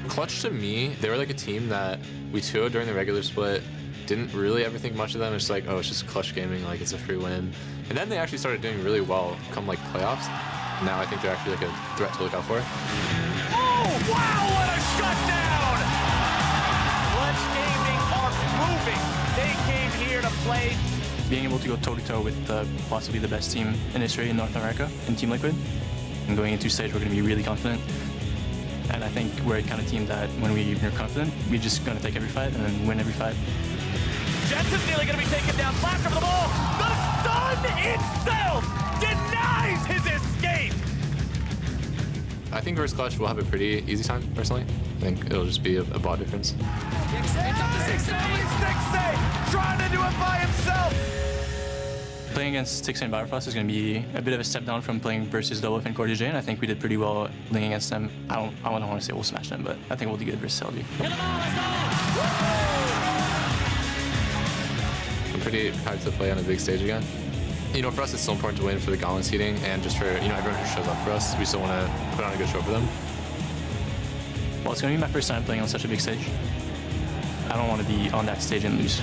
Clutch to me, they were like a team that we 2-0'd during the regular split. Didn't really ever think much of them. It's like, oh, it's just Clutch gaming, like it's a free win. And then they actually started doing really well come like playoffs. Now I think they're actually like a threat to look out for. Oh, wow, what a shutdown! Clutch Gaming are moving. They came here to play. Being able to go toe-to-toe with possibly the best team in history in North America, in Team Liquid. And going into stage, we're going to be really confident. And I think we're a kind of team that when we're confident, we're just going to take every fight and then win every fight. Jensen's nearly going to be taken down. Flash over the ball. The sun itself denies his escape. I think versus Clutch will have a pretty easy time, personally. I think it'll just be a bot difference. It's up to Stixxay trying to do it by himself. Playing against Stixxay and Biofrost is going to be a bit of a step down from playing versus Double and Cody Sun, and I think we did pretty well playing against them. I don't want to say we'll smash them, but I think we'll do good versus CLG. I'm pretty hyped to play on a big stage again. You know, for us, it's so important to win for the Gauntlet seeding, and just for everyone who shows up for us, we still want to put on a good show for them. Well, it's going to be my first time playing on such a big stage. I don't want to be on that stage and lose.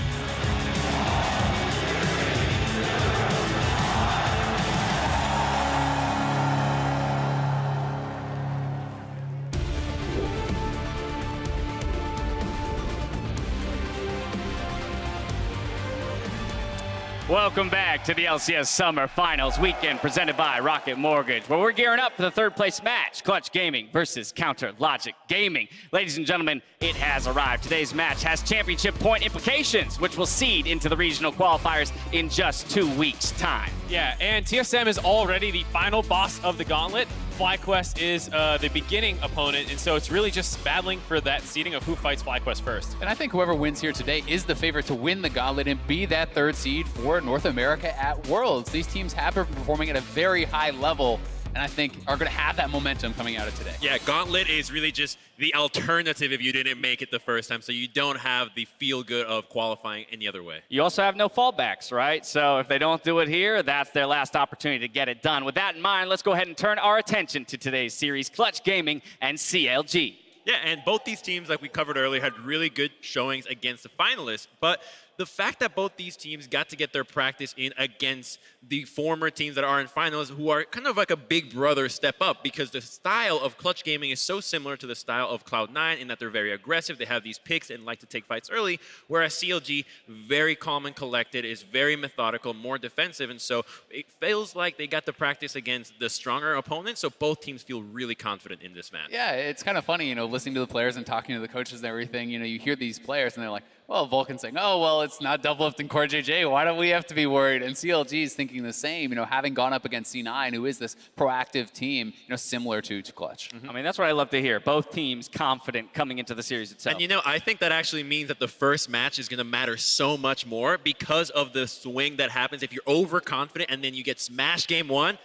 Welcome back to the LCS Summer Finals weekend presented by Rocket Mortgage, where we're gearing up for the third place match, Clutch Gaming versus Counter Logic Gaming. Ladies and gentlemen, it has arrived. Today's match has championship point implications, which will seed into the regional qualifiers in just 2 weeks' time. Yeah, and TSM is already the final boss of the Gauntlet. FlyQuest is the beginning opponent, and so it's really just battling for that seeding of who fights FlyQuest first. And I think whoever wins here today is the favorite to win the Gauntlet and be that third seed for North America at Worlds. These teams have been performing at a very high level, and I think are going to have that momentum coming out of today. Yeah, Gauntlet is really just the alternative if you didn't make it the first time, so you don't have the feel-good of qualifying any other way. You also have no fallbacks, right? So if they don't do it here, that's their last opportunity to get it done. With that in mind, let's go ahead and turn our attention to today's series, Clutch Gaming and CLG. Yeah, and both these teams, like we covered earlier, had really good showings against the finalists, but the fact that both these teams got to get their practice in against the former teams that are in finals, who are kind of like a big brother step up, because the style of Clutch Gaming is so similar to the style of Cloud9 in that they're very aggressive, they have these picks and like to take fights early, whereas CLG, very calm and collected, is very methodical, more defensive, and so it feels like they got the practice against the stronger opponent, so both teams feel really confident in this match. Yeah, it's kind of funny, listening to the players and talking to the coaches and everything, you hear these players and they're like, well, Vulcan's saying, oh, well, it's not double lift and core JJ. Why don't we have to be worried? And CLG is thinking the same, having gone up against C9, who is this proactive team, similar to Clutch. I mean, that's what I love to hear. Both teams confident coming into the series itself. And I think that actually means that the first match is going to matter so much more because of the swing that happens if you're overconfident and then you get smashed game one.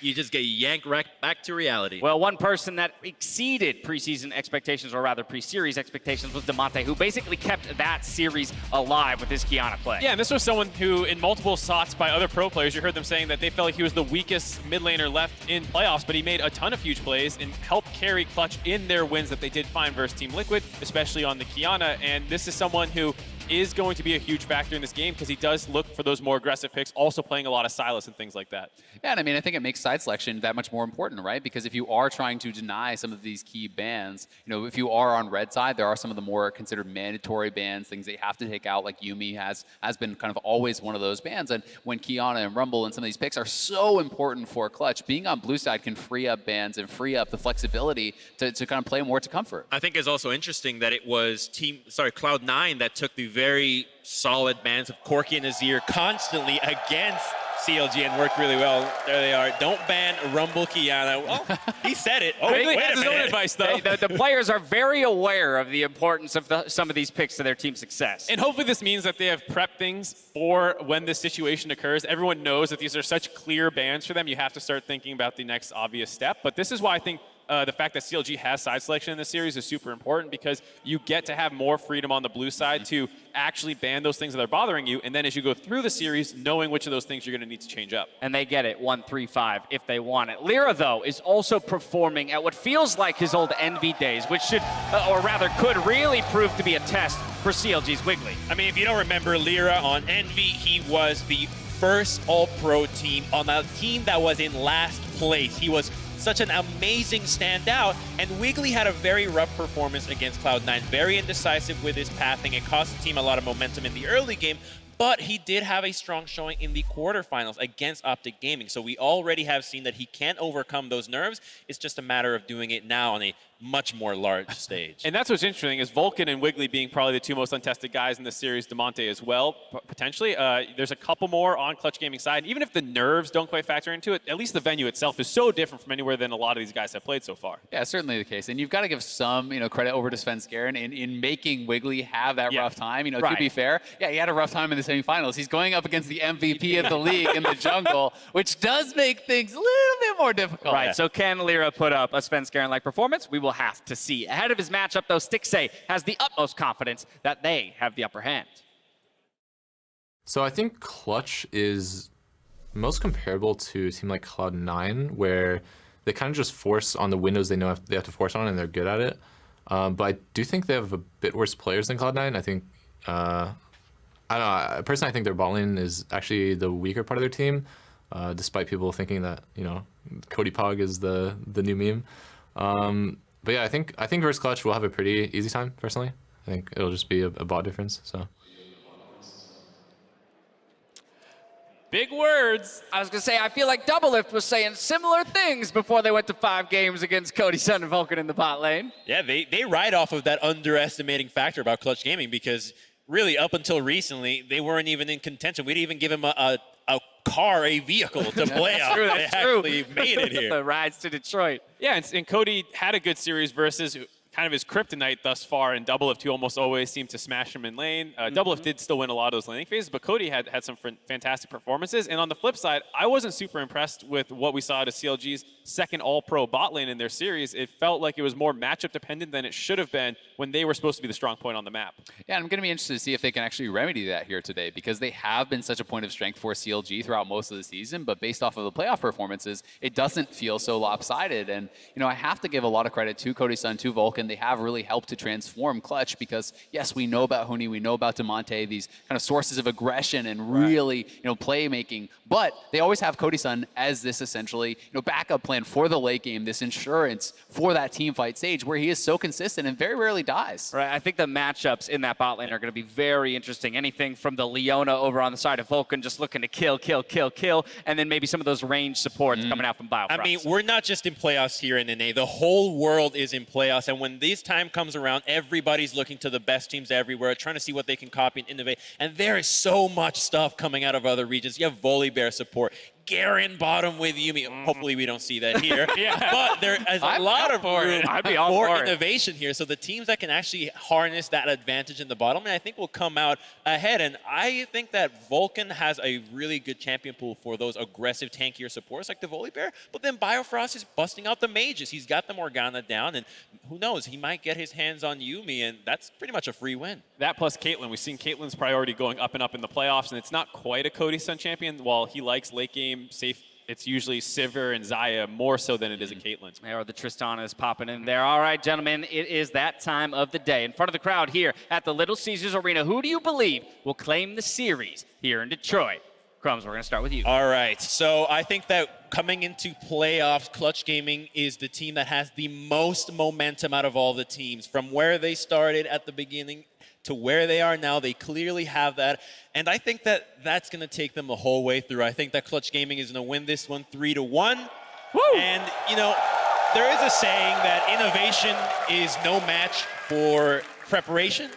You just get yanked right back to reality. Well, one person that exceeded preseason expectations, or rather pre-series expectations, was Damonte, who basically kept that series alive with his Qiyana play. Yeah, and this was someone who, in multiple thoughts by other pro players, you heard them saying that they felt like he was the weakest mid laner left in playoffs, but he made a ton of huge plays and helped carry Clutch in their wins that they did find versus Team Liquid, especially on the Qiyana. And this is someone who is going to be a huge factor in this game because he does look for those more aggressive picks, also playing a lot of Silas and things like that. Yeah, and I think it makes side selection that much more important, right? Because if you are trying to deny some of these key bans, if you are on red side, there are some of the more considered mandatory bans, things they have to take out, like Yuumi has been kind of always one of those bans. And when Qiyana and Rumble and some of these picks are so important for Clutch, being on blue side can free up bans and free up the flexibility to kind of play more to comfort. I think it's also interesting that it was Cloud9 that took the very solid bans of Corki and Azir constantly against CLG and worked really well. There they are. Don't ban Rumble Qiyana. Well, he said it. Oh, Wiggily wait has a his own minute. advice, though. The players are very aware of the importance of some of these picks to their team's success. And hopefully this means that they have prepped things for when this situation occurs. Everyone knows that these are such clear bans for them. You have to start thinking about the next obvious step. But this is why I think the fact that CLG has side selection in this series is super important because you get to have more freedom on the blue side to actually ban those things that are bothering you, and then as you go through the series, knowing which of those things you're going to need to change up. And they get it 1-3-5 if they want it. Lira, though, is also performing at what feels like his old Envy days, which should, or rather could really prove to be a test for CLG's Wiggily. I mean, if you don't remember Lira on Envy, he was the first All-Pro team on a team that was in last place. He was such an amazing standout, and Wiggily had a very rough performance against Cloud9. Very indecisive with his pathing. It cost the team a lot of momentum in the early game, but he did have a strong showing in the quarterfinals against Optic Gaming. So we already have seen that he can overcome those nerves. It's just a matter of doing it now on a much more large stage. And that's what's interesting is Vulcan and Wiggily being probably the two most untested guys in this series, Damonte as well, potentially. There's a couple more on Clutch Gaming side. Even if the nerves don't quite factor into it, at least the venue itself is so different from anywhere than a lot of these guys have played so far. Yeah, certainly the case. And you've got to give some, credit over to Skarner in making Wiggily have that rough time. To be fair, yeah, he had a rough time in the semifinals. He's going up against the MVP of the league in the jungle, which does make things a little bit more difficult. Right, so can Lira put up a Skarner-like performance? We will have to see. Ahead of his matchup, though, Stixxay has the utmost confidence that they have the upper hand. So I think Clutch is most comparable to a team like Cloud9, where they kind of just force on the windows they know they have to force on, and they're good at it. But I do think they have a bit worse players than Cloud9. I think, I don't know, personally I think their bot lane is actually the weaker part of their team, despite people thinking that, Cody Pog is the new meme. But yeah, I think versus Clutch we'll have a pretty easy time, personally. I think it'll just be a bot difference, so. Big words. I was going to say, I feel like Doublelift was saying similar things before they went to 5 games against Cody Sun and Vulcan in the bot lane. Yeah, they ride off of that underestimating factor about Clutch Gaming because really up until recently, they weren't even in contention. We didn't even give him a car, a vehicle to play on. They actually made it here. The rides to Detroit. Yeah, and Cody had a good series versus kind of his kryptonite thus far in Doublelift, who almost always seemed to smash him in lane. Doublelift did still win a lot of those laning phases, but Cody had some fantastic performances. And on the flip side, I wasn't super impressed with what we saw at CLG's second all-pro bot lane in their series. It felt like it was more matchup dependent than it should have been when they were supposed to be the strong point on the map. Yeah, and I'm going to be interested to see if they can actually remedy that here today, because they have been such a point of strength for CLG throughout most of the season, but based off of the playoff performances, it doesn't feel so lopsided. And, I have to give a lot of credit to Cody Sun, to Vulcan. They have really helped to transform Clutch because, yes, we know about Huni, we know about Damonte, these kind of sources of aggression and really, playmaking, but they always have Cody Sun as this essentially, backup plan for the late game, this insurance for that team fight stage where he is so consistent and very rarely dies. Right, I think the matchups in that bot lane are going to be very interesting. Anything from the Leona over on the side of Vulcan, just looking to kill, and then maybe some of those range supports coming out from Biofrost. I mean, we're not just in playoffs here in NA. The whole world is in playoffs, and when this time comes around, everybody's looking to the best teams everywhere, trying to see what they can copy and innovate. And there is so much stuff coming out of other regions. You have Volibear support, Garen bottom with Yuumi. Hopefully we don't see that here. But there is a lot of room for innovation here. So the teams that can actually harness that advantage in the bottom, and I think will come out ahead. And I think that Vulcan has a really good champion pool for those aggressive, tankier supports like the Volibear. But then Biofrost is busting out the mages. He's got the Morgana down, and who knows, he might get his hands on Yuumi, and that's pretty much a free win. That plus Caitlyn. We've seen Caitlyn's priority going up and up in the playoffs, and it's not quite a Cody Sun champion. While he likes late game safe, it's usually Sivir and Xayah more so than it is a Caitlyn. Or the Tristana is popping in there. All right, gentlemen, it is that time of the day. In front of the crowd here at the Little Caesars Arena, who do you believe will claim the series here in Detroit? Crumbs, we're going to start with you. All right, so I think that coming into playoffs, Clutch Gaming is the team that has the most momentum out of all the teams. From where they started at the beginning to where they are now, they clearly have that. And I think that that's going to take them the whole way through. I think that Clutch Gaming is going to win this one 3-1. Woo! And, there is a saying that innovation is no match for preparation,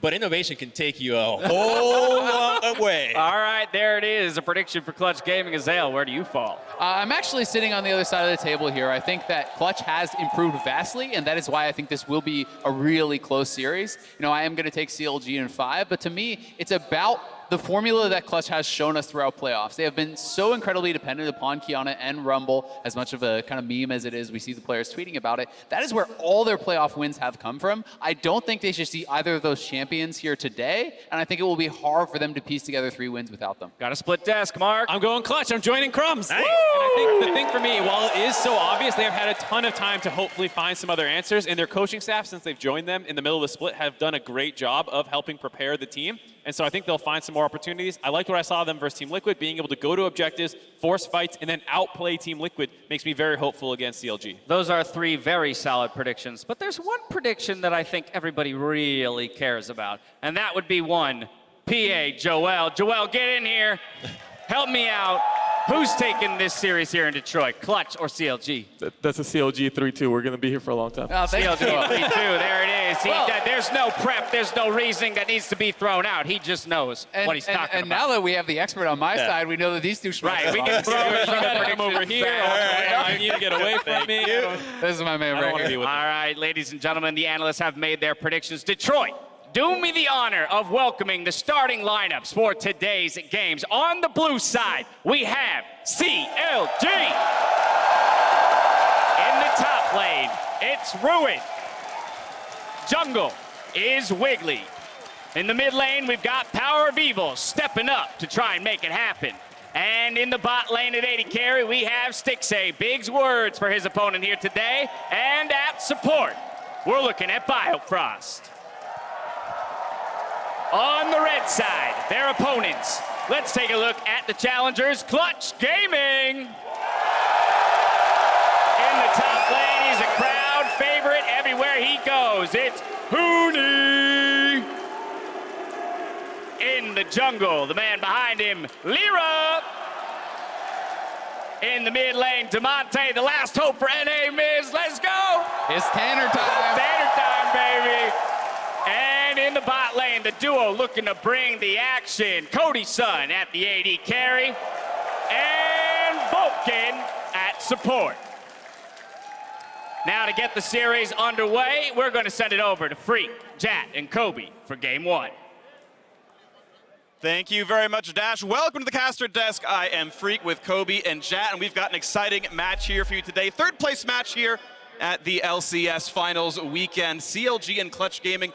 but innovation can take you a whole long way. All right, there it is. A prediction for Clutch Gaming. Ezreal, where do you fall? I'm actually sitting on the other side of the table here. I think that Clutch has improved vastly, and that is why I think this will be a really close series. I am going to take CLG in 5, but to me, it's about the formula that Clutch has shown us throughout playoffs. They have been so incredibly dependent upon Qiyana and Rumble, as much of a kind of meme as it is. We see the players tweeting about it. That is where all their playoff wins have come from. I don't think they should see either of those champions here today, and I think it will be hard for them to piece together 3 wins without them. Got a split desk, Mark. I'm going Clutch. I'm joining Crumbs. Nice. And I think the thing for me, while it is so obvious, they have had a ton of time to hopefully find some other answers, and their coaching staff, since they've joined them in the middle of the split, have done a great job of helping prepare the team. And so I think they'll find some more opportunities. I liked what I saw of them versus Team Liquid. Being able to go to objectives, force fights, and then outplay Team Liquid makes me very hopeful against CLG. Those are 3 very solid predictions. But there's one prediction that I think everybody really cares about, and that would be one PA Joel. Joel, get in here. Help me out. Who's taking this series here in Detroit, Clutch or CLG? That's a CLG 3-2. We're going to be here for a long time. Oh, CLG 3-2, there it is. There's no prep, there's no reasoning that needs to be thrown out. He just knows what he's talking about. And now that we have the expert on my side, we know that these two Right, we can throw I'm over here. I need to get away from me. This is my man right here. All right, ladies and gentlemen, the analysts have made their predictions. Detroit, do me the honor of welcoming the starting lineups for today's games. On the blue side, we have CLG. In the top lane, it's Ruin. Jungle is Wiggily. In the mid lane, we've got PowerOfEvil stepping up to try and make it happen. And in the bot lane at 80 carry, we have Stixxay. Big words for his opponent here today. And at support, we're looking at Biofrost. On the red side, their opponents. Let's take a look at the challengers, Clutch Gaming. In the top lane, he's a crowd favorite everywhere he goes. It's Huni. In the jungle, the man behind him, Lira. In the mid lane, Damonte, the last hope for NA Miz. Let's go. It's Tanner time. Tanner time, baby. And in the bot lane, the duo looking to bring the action. Cody Sun at the AD carry. And Vulcan at support. Now to get the series underway, we're going to send it over to Freak, Jat, and Kobe for game 1. Thank you very much, Dash. Welcome to the caster desk. I am Freak with Kobe and Jat, and we've got an exciting match here for you today. 3rd place match here at the LCS Finals weekend. CLG and Clutch Gaming,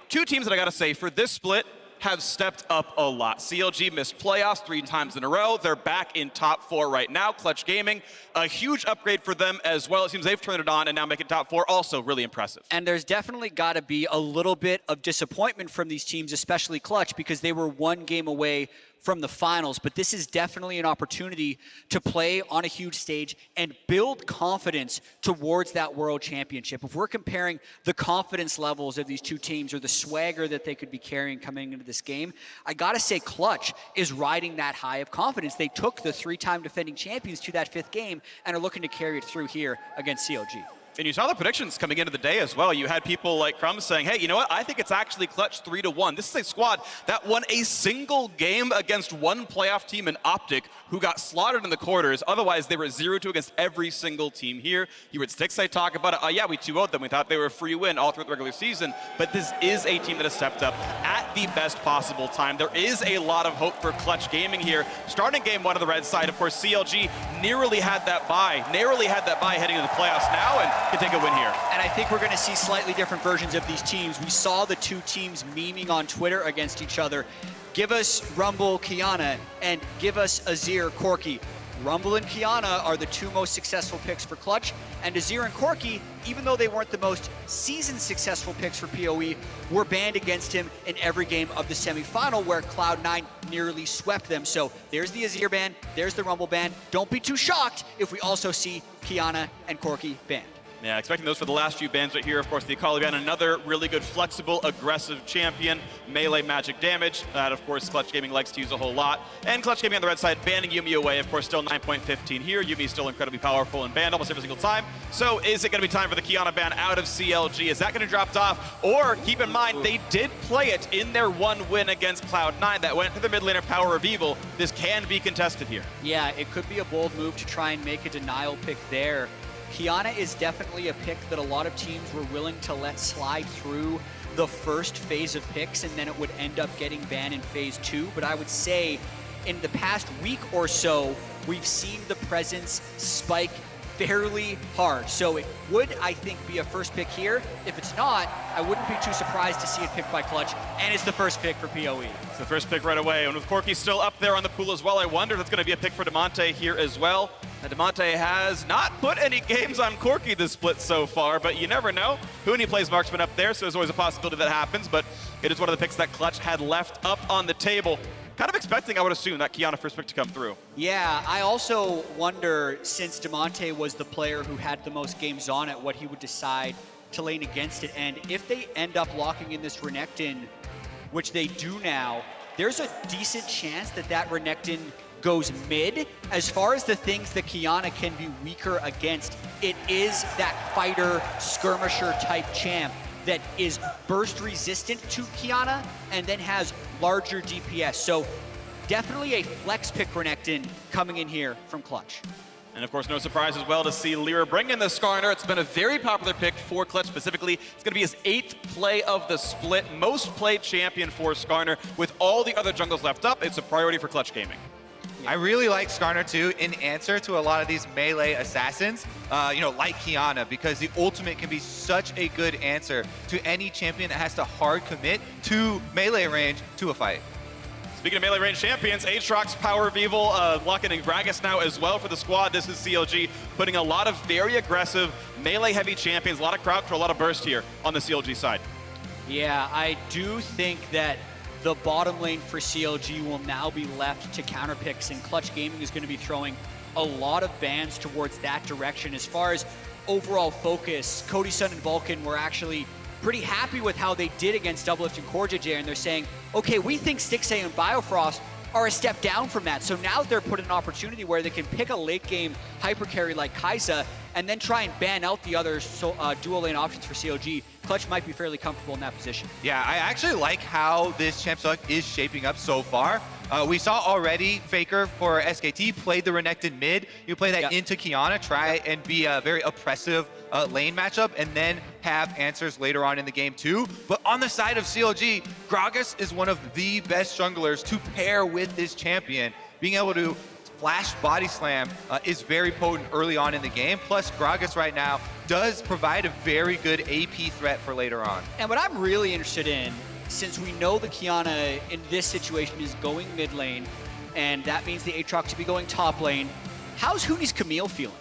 2 teams that I gotta say, for this split, have stepped up a lot. CLG missed playoffs 3 times in a row. They're back in top 4 right now. Clutch Gaming, a huge upgrade for them as well. It seems they've turned it on and now making top 4, also really impressive. And there's definitely got to be a little bit of disappointment from these teams, especially Clutch, because they were 1 game away from the finals, but this is definitely an opportunity to play on a huge stage and build confidence towards that world championship. If we're comparing the confidence levels of these 2 teams or the swagger that they could be carrying coming into this game, I gotta say Clutch is riding that high of confidence. They took the 3-time defending champions to that 5th game and are looking to carry it through here against CLG. And you saw the predictions coming into the day as well. You had people like Crumbs saying, hey, you know what? I think it's actually Clutch 3-1. This is a squad that won a single game against 1 playoff team in Optic who got slaughtered in the quarters. Otherwise, they were 0-2 against every single team here. You heard Stixxay talk about it. Yeah, we 2-0'd them. We thought they were a free win all throughout the regular season. But this is a team that has stepped up at the best possible time. There is a lot of hope for Clutch Gaming here. Starting game 1 of the red side, of course, CLG narrowly had that bye heading into the playoffs now and can take a win here. And I think we're going to see slightly different versions of these teams. We saw the 2 teams memeing on Twitter against each other. Give us Rumble, Qiyana, and give us Azir, Corki. Rumble and Qiyana are the 2 most successful picks for Clutch, and Azir and Corki, even though they weren't the most season successful picks for PoE, were banned against him in every game of the semifinal where Cloud9 nearly swept them. So there's the Azir ban, there's the Rumble ban. Don't be too shocked if we also see Qiyana and Corki banned. Yeah, expecting those for the last few bans right here. Of course, the Akali ban, another really good, flexible, aggressive champion. Melee magic damage. That, of course, Clutch Gaming likes to use a whole lot. And Clutch Gaming on the red side, banning Yuumi away. Of course, still 9.15 here. Yuumi's still incredibly powerful and banned almost every single time. So is it going to be time for the Qiyana ban out of CLG? Is that going to drop off? Or, keep in mind, they did play it in their 1 win against Cloud9 that went to the mid laner PowerOfEvil. This can be contested here. Yeah, it could be a bold move to try and make a denial pick there. Qiyana is definitely a pick that a lot of teams were willing to let slide through the first phase of picks, and then it would end up getting banned in phase 2. But I would say in the past week or so, we've seen the presence spike fairly hard. So it would, I think, be a first pick here. If it's not, I wouldn't be too surprised to see it picked by Clutch, and it's the first pick for PoE. It's the first pick right away, and with Corki still up there on the pool as well, I wonder if it's going to be a pick for Damonte here as well. Now, Damonte has not put any games on Corki this split so far, but you never know. Huni plays Marksman up there, so there's always a possibility that happens, but it is one of the picks that Clutch had left up on the table. Kind of expecting, I would assume, that Qiyana first pick to come through. Yeah, I also wonder, since Damonte was the player who had the most games on it, what he would decide to lane against it. And if they end up locking in this Renekton, which they do now, there's a decent chance that that Renekton goes mid. As far as the things that Qiyana can be weaker against, it is that fighter, skirmisher type champ that is burst resistant to Qiyana and then has larger DPS. So definitely a flex pick Renekton coming in here from Clutch. And of course, no surprise as well to see Lira bring in the Skarner. It's been a very popular pick for Clutch specifically. It's going to be his 8th play of the split, most played champion for Skarner. With all the other jungles left up, it's a priority for Clutch Gaming. I really like Skarner too in answer to a lot of these melee assassins, like Qiyana, because the ultimate can be such a good answer to any champion that has to hard commit to melee range to a fight. Speaking of melee range champions, Aatrox, PowerOfEvil, locking in Gragas now as well for the squad. This is CLG putting a lot of very aggressive melee heavy champions, a lot of crowd control, a lot of burst here on the CLG side. Yeah, I do think that the bottom lane for CLG will now be left to counter picks, and Clutch Gaming is going to be throwing a lot of bans towards that direction. As far as overall focus, Cody Sun and Vulcan were actually pretty happy with how they did against Doublelift and CoreJJ, and they're saying, okay, we think Stixxay and Biofrost are a step down from that. So now they're put in an opportunity where they can pick a late game hyper carry like Kai'Sa and then try and ban out the other dual lane options for CLG. Clutch might be fairly comfortable in that position. Yeah, I actually like how this champ select is shaping up so far. We saw already FLICKR for SKT played the Renekton mid. You play that into Qiyana, try and be a very oppressive lane matchup, and then have answers later on in the game too. But on the side of CLG, Gragas is one of the best junglers to pair with this champion. Being able to flash body slam is very potent early on in the game. Plus, Gragas right now does provide a very good AP threat for later on. And what I'm really interested in, since we know the Qiyana in this situation is going mid lane, and that means the Aatrox should be going top lane, how's Huni's Camille feeling?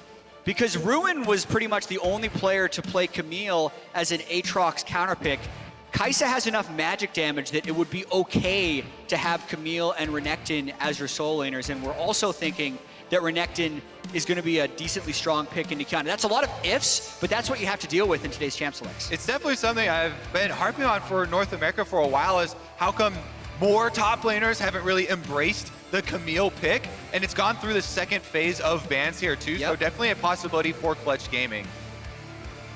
Because Ruin was pretty much the only player to play Camille as an Aatrox counterpick. Kai'Sa has enough magic damage that it would be okay to have Camille and Renekton as your solo laners, and we're also thinking that Renekton is going to be a decently strong pick into Qiyana. That's a lot of ifs, but that's what you have to deal with in today's champ selects. It's definitely something I've been harping on for North America for a while, is how come more top laners haven't really embraced the Camille pick, and it's gone through the second phase of bans here too, so definitely a possibility for Clutch Gaming.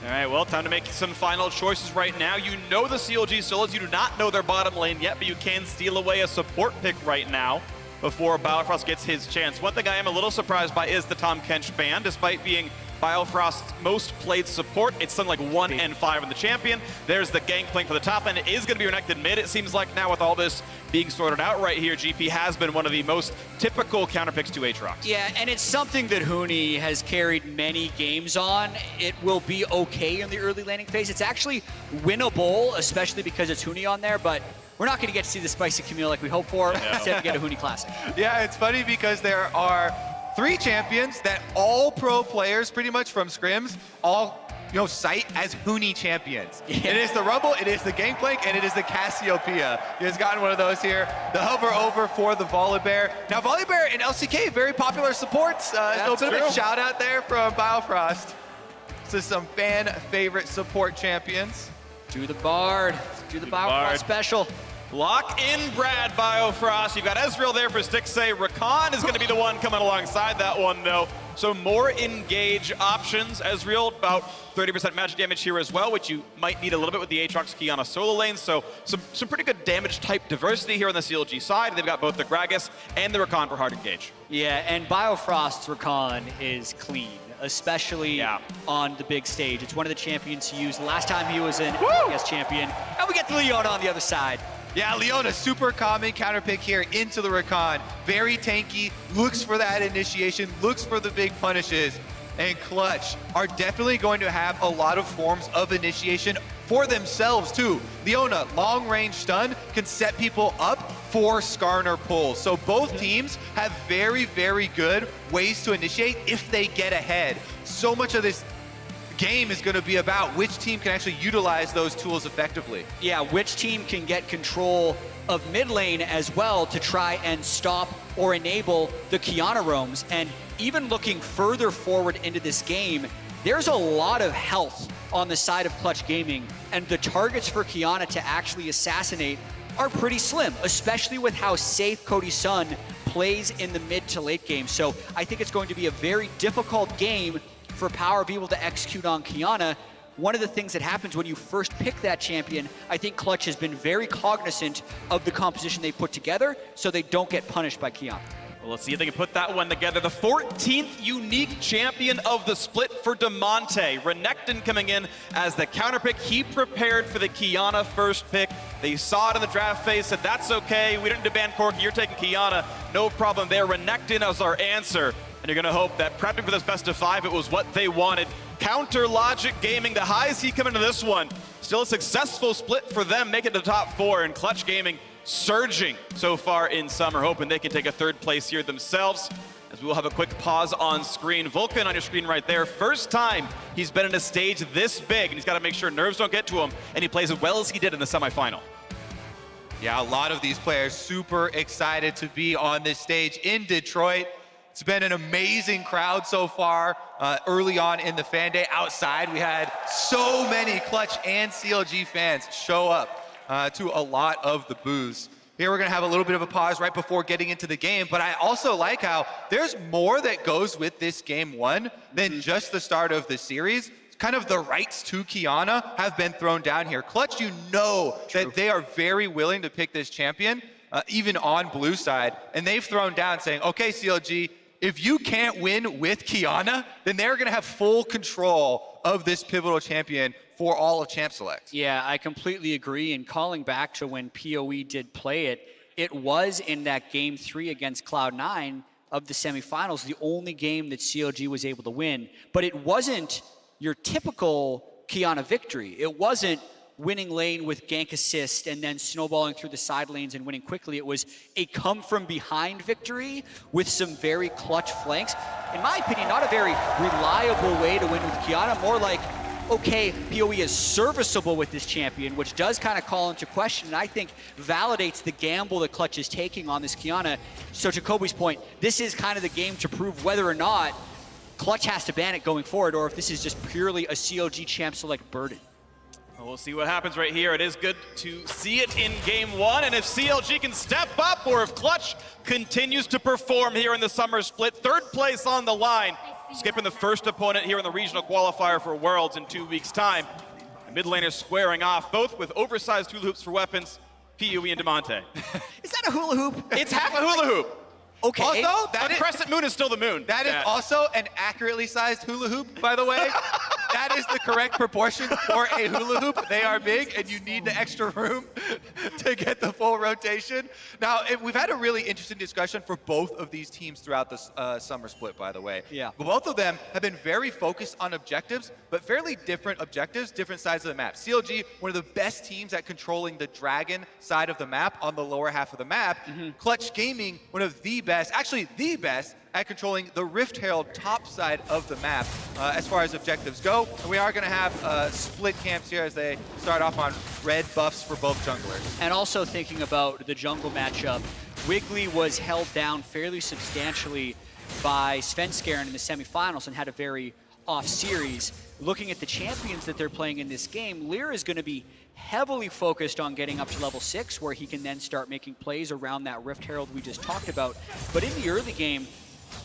All right, well, time to make some final choices right now. You know the CLG solos. You do not know their bottom lane yet, but you can steal away a support pick right now before Biofrost gets his chance. One thing I am a little surprised by is the Tahm Kench ban. Despite being Biofrost's most played support, it's something like 1 and 5 in the champion. There's the Gangplank for the top end. It is going to be Renekton mid. It seems like now with all this being sorted out right here, GP has been one of the most typical counterpicks to Aatrox. Yeah, and it's something that Huni has carried many games on. It will be okay in the early laning phase. It's actually winnable, especially because it's Huni on there, but we're not going to get to see the spicy Camille like we hoped for. Instead, we get a Huni Classic. Yeah, it's funny because there are 3 champions that all pro players pretty much from scrims all cite as Huni champions. Yeah. It is the Rumble, it is the Gangplank, and it is the Cassiopeia. He has gotten one of those here. The hover over for the Volibear. Now Volibear and LCK, very popular supports. So a bit of a shout out there from Biofrost. This is some fan favorite support champions. Do the Bard. Do the Biofrost special. Lock in Brad Biofrost. You've got Ezreal there for Stixxay. Rakan is going to be the one coming alongside that one, though. So more engage options. Ezreal, about 30% magic damage here as well, which you might need a little bit with the Aatrox Qiyana solo lane. So some pretty good damage type diversity here on the CLG side. They've got both the Gragas and the Rakan for hard engage. Yeah, and Biofrost's Rakan is clean. especially on the big stage. It's one of the champions he used last time he was an LCS champion. And we get the Leona on the other side. Yeah, Leona, super common counter pick here into the Rakan. Very tanky, looks for that initiation, looks for the big punishes. And Clutch are definitely going to have a lot of forms of initiation for themselves too. Leona, long range stun, can set people up for Skarner pulls. So both teams have very, very good ways to initiate if they get ahead. So much of this game is going to be about which team can actually utilize those tools effectively. Yeah, which team can get control of mid lane as well to try and stop or enable the Qiyana roams. And even looking further forward into this game, there's a lot of health on the side of Clutch Gaming, and the targets for Qiyana to actually assassinate are pretty slim, especially with how safe Cody Sun plays in the mid to late game. So I think it's going to be a very difficult game for PowerOfEvil to execute on Qiyana. One of the things that happens when you first pick that champion, I think Clutch has been very cognizant of the composition they put together so they don't get punished by Qiyana. Well, let's see if they can put that one together. The 14th unique champion of the split for Damonte. Renekton coming in as the counter pick. He prepared for the Qiyana first pick. They saw it in the draft phase, said that's okay. We didn't demand Corki, you're taking Qiyana. No problem there. Renekton as our answer. And you're gonna hope that prepping for this best of 5, it was what they wanted. Counter Logic Gaming, the highs he come into this one. Still a successful split for them, make it to the top 4, and Clutch Gaming surging so far in summer, hoping they can take a 3rd place here themselves. As we will have a quick pause on screen. Vulcan on your screen right there. First time he's been in a stage this big, and he's got to make sure nerves don't get to him, and he plays as well as he did in the semifinal. Yeah, a lot of these players super excited to be on this stage in Detroit. It's been an amazing crowd so far early on in the fan day. Outside, we had so many Clutch and CLG fans show up to a lot of the booths. Here we're gonna have a little bit of a pause right before getting into the game, but I also like how there's more that goes with this game 1 than just the start of the series. Kind of the rights to Qiyana have been thrown down here. Clutch, you know that they are very willing to pick this champion, even on blue side, and they've thrown down saying, okay, CLG, if you can't win with Qiyana, then they're gonna have full control of this pivotal champion for all of Champ Select. Yeah, I completely agree. And calling back to when PoE did play it, it was in that game 3 against Cloud9 of the semifinals, the only game that CLG was able to win. But it wasn't your typical Qiyana victory. It wasn't winning lane with gank assist and then snowballing through the side lanes and winning quickly. It was a come from behind victory with some very clutch flanks. In my opinion, not a very reliable way to win with Qiyana, more like, okay, PoE is serviceable with this champion, which does kind of call into question, and I think validates the gamble that Clutch is taking on this Qiyana. So to Kobe's point, this is kind of the game to prove whether or not Clutch has to ban it going forward, or if this is just purely a CLG Champ Select burden. We'll see what happens right here. It is good to see it in game 1, and if CLG can step up, or if Clutch continues to perform here in the summer split, 3rd place on the line, skipping the first opponent here in the regional qualifier for Worlds in 2 weeks' time. The mid laners squaring off, both with oversized hula hoops for weapons, PoE and Damonte. Is that a hula hoop? It's half a hula hoop. Okay. Also, The crescent moon is still the moon. That is also an accurately sized hula hoop, by the way. That is the correct proportion for a hula hoop. They are big, and you need the extra room to get the full rotation. Now, we've had a really interesting discussion for both of these teams throughout the summer split, by the way. Yeah. But both of them have been very focused on objectives, but fairly different objectives, different sides of the map. CLG, one of the best teams at controlling the dragon side of the map on the lower half of the map. Clutch Gaming, one of the best, actually the best, at controlling the Rift Herald top side of the map as far as objectives go. And we are going to have split camps here as they start off on red buffs for both junglers. And also thinking about the jungle matchup, Wiggily was held down fairly substantially by Skarner in the semifinals and had a very off series. Looking at the champions that they're playing in this game, Lira is going to be heavily focused on getting up to level 6, where he can then start making plays around that Rift Herald we just talked about. But in the early game,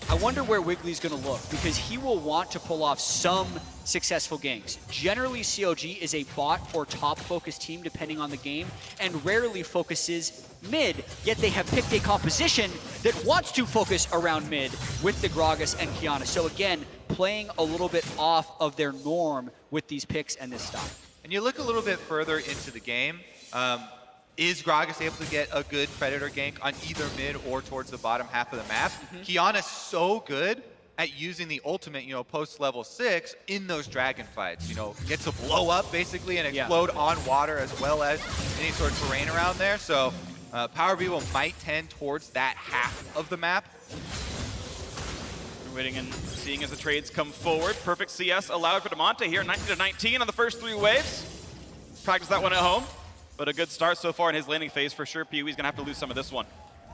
I wonder where Wiggly's going to look, because he will want to pull off some successful ganks. Generally, CLG is a bot or top focused team depending on the game, and rarely focuses mid, yet they have picked a composition that wants to focus around mid with the Gragas and Qiyana. So again, playing a little bit off of their norm with these picks and this style. And you look a little bit further into the game. Is Gragas able to get a good Predator gank on either mid or towards the bottom half of the map? Qiyana's so good at using the ultimate, post level 6 in those dragon fights. Gets to blow up basically and explode on water as well as any sort of terrain around there. So PowerOfEvil might tend towards that half of the map. We're waiting and seeing as the trades come forward. Perfect CS allowed for Damonte here, 19-19 on the first 3 waves. Practice that one at home. But a good start so far in his laning phase for sure. Pee-wee's gonna have to lose some of this one.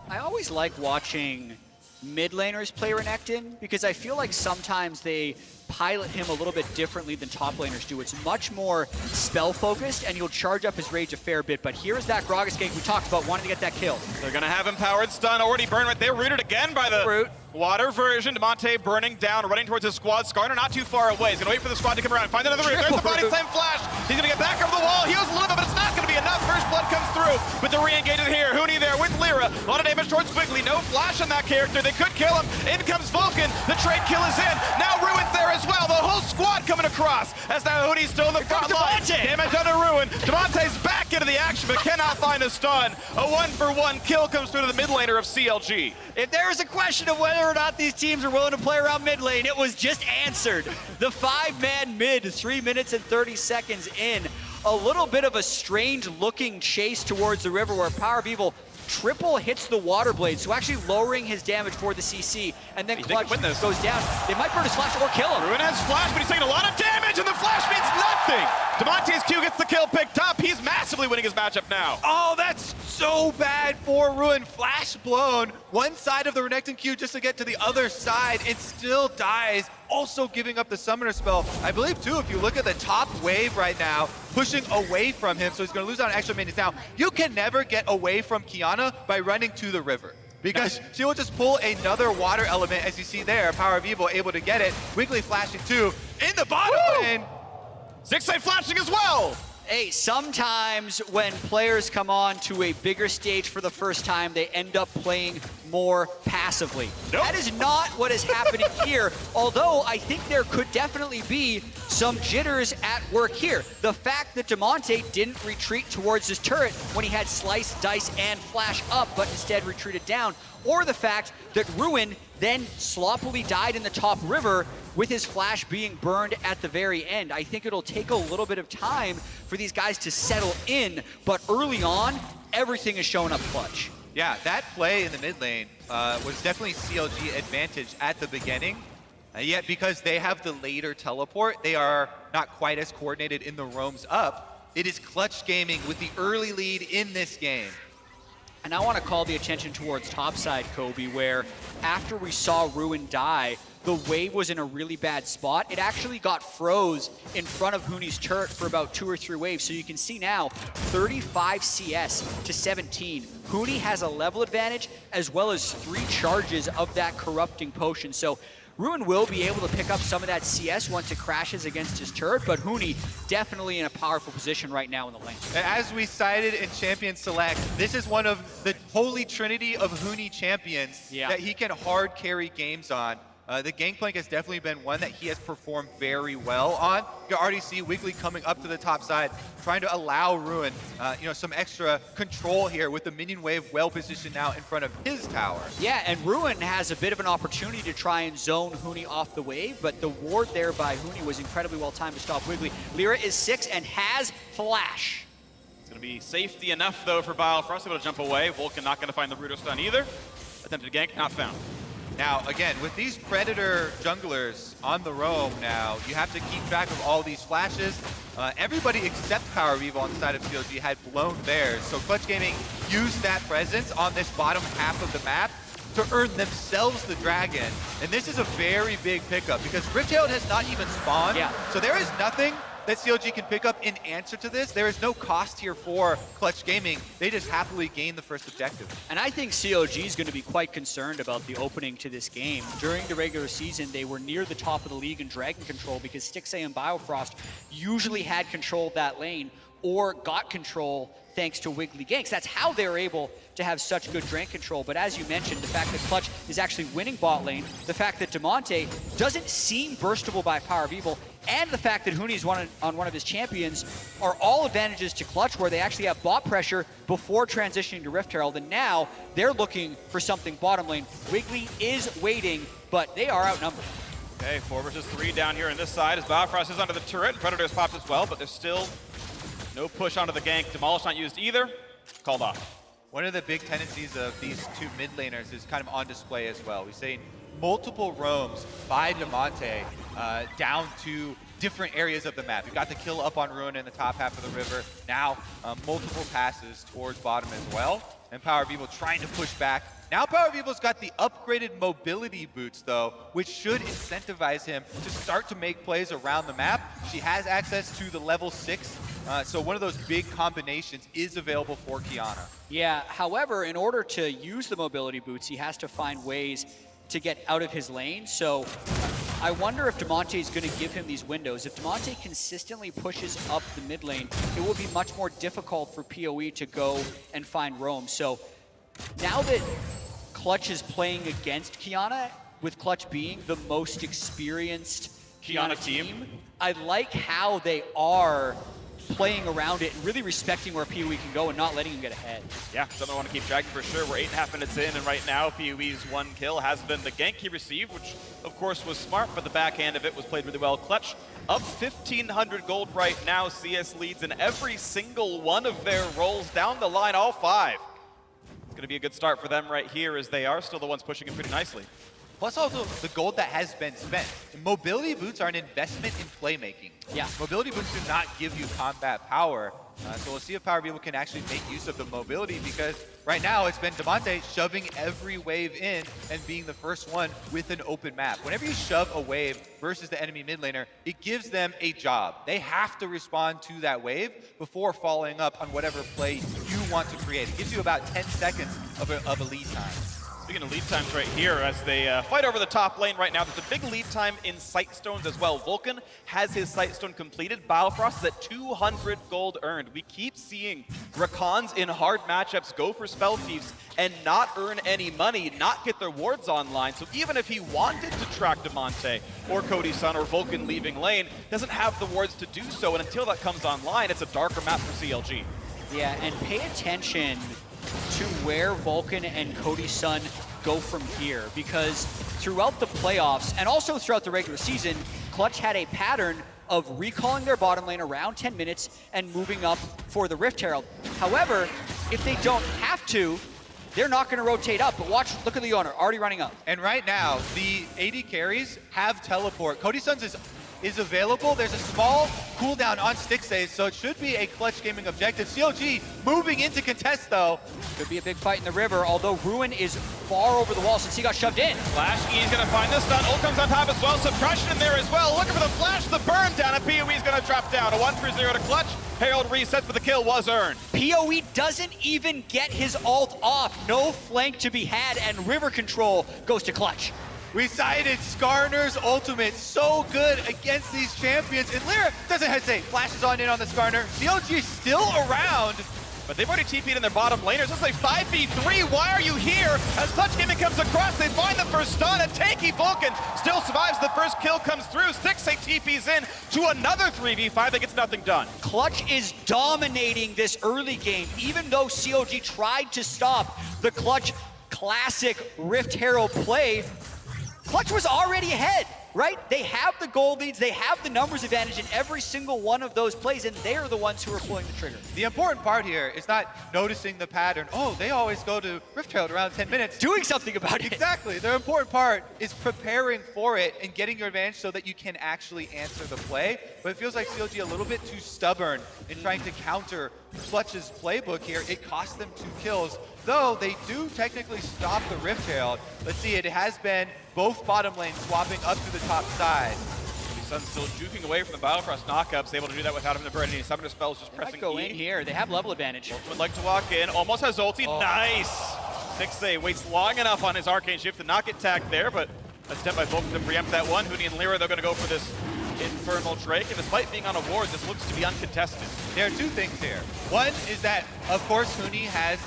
I always like watching mid laners play Renekton because I feel like sometimes they pilot him a little bit differently than top laners do. It's much more spell focused and he'll charge up his rage a fair bit. But here's that Gragas gank we talked about, wanting to get that kill. They're gonna have empowered stun already burned right there. Rooted again by the water version. Damonte burning down, running towards his squad. Skarner not too far away. He's gonna wait for the squad to come around. Find another route. There's the body slam flash. He's gonna get back over the wall. Heals a little bit, but it's not gonna be enough. First blood comes through with the re-engage here. Huni there with Lira. A lot of damage towards Wiggily. No flash on that character. They could kill him. In comes Vulcan. The trade kill is in. Now Ruin's there as well. The whole squad coming across as now Huni's still in the front line. Damage on Ruin. Damonte's back into the action but cannot find a stun. A 1-for-1 kill comes through to the mid laner of CLG. If there was a question of whether or not these teams are willing to play around mid lane, it was just answered. The 5-man mid, 3 minutes and 30 seconds in. A little bit of a strange looking chase towards the river where PowerOfEvil triple hits the water blade, so actually lowering his damage for the CC, and then Clutch goes down. They might burn his flash or kill him. Ruin has flash, but he's taking a lot of damage, and the flash means nothing! Damonte's Q gets the kill picked up. He's massively winning his matchup now. Oh, that's so bad for Ruin. Flash blown. One side of the Renekton Q just to get to the other side. It still dies. Also giving up the summoner spell. I believe too, if you look at the top wave right now, pushing away from him, so he's gonna lose out on extra maintenance. Now, you can never get away from Qiyana by running to the river, because she will just pull another water element, as you see there. PowerOfEvil able to get it. Wiggily flashing too in the bottom lane. Stixxay flashing as well. Hey, sometimes when players come on to a bigger stage for the first time, they end up playing more passively. That is not what is happening here, although I think there could definitely be some jitters at work here. The fact that Damonte didn't retreat towards his turret when he had Slice, Dice, and Flash up, but instead retreated down, or the fact that Ruin then sloppily died in the top river with his flash being burned at the very end. I think it'll take a little bit of time for these guys to settle in, but early on, everything is showing up clutch. Yeah, that play in the mid lane was definitely CLG advantage at the beginning. Yet because they have the later teleport, they are not quite as coordinated in the roams up. It is Clutch Gaming with the early lead in this game. And I want to call the attention towards topside, Kobe, where after we saw Ruin die, the wave was in a really bad spot. It actually got froze in front of Huni's turret for about 2 or 3 waves. So you can see now, 35 CS to 17. Huni has a level advantage as well as 3 charges of that corrupting potion. So Ruin will be able to pick up some of that CS once it crashes against his turret, but Huni definitely in a powerful position right now in the lane. As we cited in Champion Select, this is one of the holy trinity of Huni champions that he can hard carry games on. The Gangplank has definitely been one that he has performed very well on. You can already see Wiggily coming up to the top side, trying to allow Ruin some extra control here with the minion wave well positioned now in front of his tower. Yeah, and Ruin has a bit of an opportunity to try and zone Huni off the wave, but the ward there by Huni was incredibly well timed to stop Wiggily. Lira is 6 and has flash. It's going to be safety enough though for Biofrost able to jump away. Vulcan not going to find the Rudo stun either. Attempted gank, not found. Now, again, with these Predator junglers on the roam now, you have to keep track of all these flashes. Everybody except PowerOfEvil on the side of CLG had blown theirs, so Clutch Gaming used that presence on this bottom half of the map to earn themselves the dragon. And this is a very big pickup because Richtailed has not even spawned, so there is nothing that CLG can pick up in answer to this. There is no cost here for Clutch Gaming. They just happily gain the first objective. And I think CLG is going to be quite concerned about the opening to this game. During the regular season, they were near the top of the league in Dragon control because Stixxay and Biofrost usually had control of that lane. or got control thanks to Wiggily ganks. That's how they're able to have such good drain control. But as you mentioned, the fact that Clutch is actually winning bot lane, the fact that Damonte doesn't seem burstable by PowerOfEvil, and the fact that Huni's on one of his champions are all advantages to Clutch, where they actually have bot pressure before transitioning to Rift Herald, and now they're looking for something bottom lane. Wiggily is waiting, but they are outnumbered. Okay, 4 versus 3 down here on this side as Biofrost is under the turret. Predator's popped as well, but there's still no push onto the gank. Demolish not used either. Called off. One of the big tendencies of these two mid laners is kind of on display as well. We've seen multiple roams by Damonte down to different areas of the map. You've got the kill up on Ruin in the top half of the river. Now, multiple passes towards bottom as well. And PowerOfEvil trying to push back. Now PowerOfEvil's got the upgraded mobility boots though, which should incentivize him to start to make plays around the map. She has access to the level 6, so one of those big combinations is available for Qiyana. Yeah, however, in order to use the mobility boots, he has to find ways to get out of his lane. So I wonder if Damonte is going to give him these windows. If Damonte consistently pushes up the mid lane, it will be much more difficult for PoE to go and find roam. So now that Clutch is playing against Qiyana, with Clutch being the most experienced Qiyana team, I like how they are playing around it and really respecting where PoE can go and not letting him get ahead. Yeah, something I want to keep tracking for sure. We're 8.5 minutes in, and right now PoE's one kill has been the gank he received, which of course was smart, but the backhand of it was played really well. Clutch up 1,500 gold right now. CS leads in every single one of their rolls down the line, all 5. It's going to be a good start for them right here, as they are still the ones pushing it pretty nicely. Plus also the gold that has been spent. Mobility boots are an investment in playmaking. Yeah. Mobility boots do not give you combat power. So we'll see if PowerOfEvil can actually make use of the mobility, because right now it's been Damonte shoving every wave in and being the first one with an open map. Whenever you shove a wave versus the enemy mid laner, it gives them a job. They have to respond to that wave before following up on whatever play you want to create. It gives you about 10 seconds of a lead time. Speaking of lead times right here, as they fight over the top lane right now, there's a big lead time in sight stones as well. Vulcan has his sight stone completed. Biofrost is at 200 gold earned. We keep seeing Rakans in hard matchups go for spell thieves and not earn any money, not get their wards online. So even if he wanted to track Damonte or Cody Sun or Vulcan leaving lane, doesn't have the wards to do so. And until that comes online, it's a darker map for CLG. Yeah, and pay attention to where Vulcan and Cody Sun go from here, because throughout the playoffs and also throughout the regular season, Clutch had a pattern of recalling their bottom lane around 10 minutes and moving up for the Rift Herald. However, if they don't have to, they're not going to rotate up. But watch, look at Leona, already running up. And right now, the AD carries have teleport. Cody Sun's is available. There's a small cooldown on Stixxay, so it should be a Clutch Gaming objective. CLG moving into contest, though. Could be a big fight in the river, although Ruin is far over the wall since he got shoved in. Flash, E's going to find this stun. Ult comes on top as well. Suppression in there as well. Looking for the flash, the burn down, and PoE's going to drop down. A 1-0 to Clutch. Herald reset for the kill was earned. PoE doesn't even get his ult off. No flank to be had, and river control goes to Clutch. We cited Skarner's ultimate, so good against these champions. And Lira doesn't hesitate, flashes on in on the Skarner. CLG still around. But they've already TP'd in their bottom laners. It's like 5v3. Why are you here? As Clutch Gaming comes across, they find the first stun. A tanky Vulcan still survives. The first kill comes through. Stixxay TP's in to another 3v5 that gets nothing done. Clutch is dominating this early game, even though CLG tried to stop the Clutch classic Rift Herald play. Clutch was already ahead, right? They have the gold leads, they have the numbers advantage in every single one of those plays, and they're the ones who are pulling the trigger. The important part here is not noticing the pattern. Oh, they always go to Rift Herald around 10 minutes. Doing something about it. Exactly. The important part is preparing for it and getting your advantage so that you can actually answer the play. But it feels like CLG a little bit too stubborn in trying to counter Clutch's playbook here. It cost them 2 kills, though they do technically stop the Rift Herald. Let's see, it has been both bottom lanes swapping up to the top side. Sun's still juking away from the Biofrost knockups, able to do that without having to burn any summoner spells, just pressing go E. in here, they have level advantage. Would like to walk in, almost has ulti, nice! Stixxay waits long enough on his arcane shift to not get tagged there, but a step by Vulcan to preempt that one. Huni and Lira, they're gonna go for this Infernal Drake, and despite being on a ward, this looks to be uncontested. There are two things here. One is that, of course, Huni has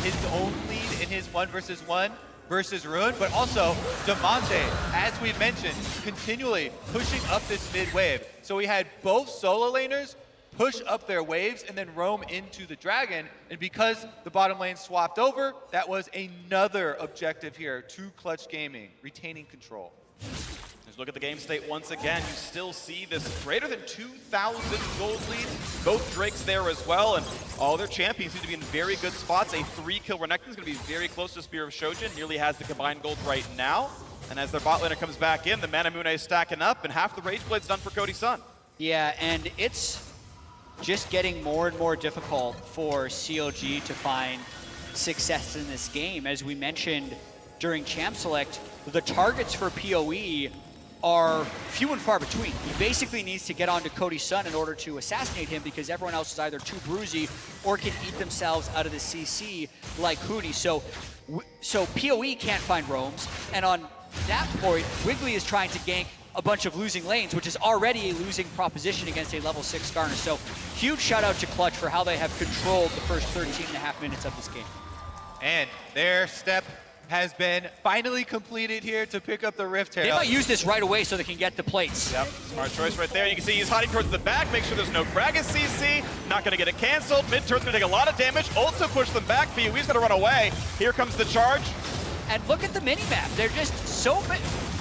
his own lead in his 1v1 versus Ruin, but also Damonte, as we mentioned, continually pushing up this mid wave. So we had both solo laners push up their waves and then roam into the dragon, and because the bottom lane swapped over, that was another objective here to Clutch Gaming, retaining control. Let's look at the game state once again. You still see this greater than 2,000 gold lead. Both Drakes there as well, and all their champions seem to be in very good spots. A 3-kill Renekton is going to be very close to Spear of Shojin. Nearly has the combined gold right now. And as their bot laner comes back in, the Manamune is stacking up, and half the Rage Blade's done for Cody Sun. Yeah, and it's just getting more and more difficult for CLG to find success in this game. As we mentioned during Champ Select, the targets for PoE are few and far between. He basically needs to get onto Cody Sun in order to assassinate him because everyone else is either too bruisey or can eat themselves out of the CC like Huni. So PoE can't find roams, and on that point, Wiggily is trying to gank a bunch of losing lanes, which is already a losing proposition against a level 6 Skarner. So huge shout out to Clutch for how they have controlled the first 13.5 minutes of this game. And their step has been finally completed here to pick up the Rift Herald. They might use this right away so they can get the plates. Yep, smart choice right there. You can see he's hiding towards the back, make sure there's no Gragas CC, not gonna get it canceled. Mid-turn's gonna take a lot of damage, also push them back. PoE's gonna run away. Here comes the charge. And look at the mini-map. They're just so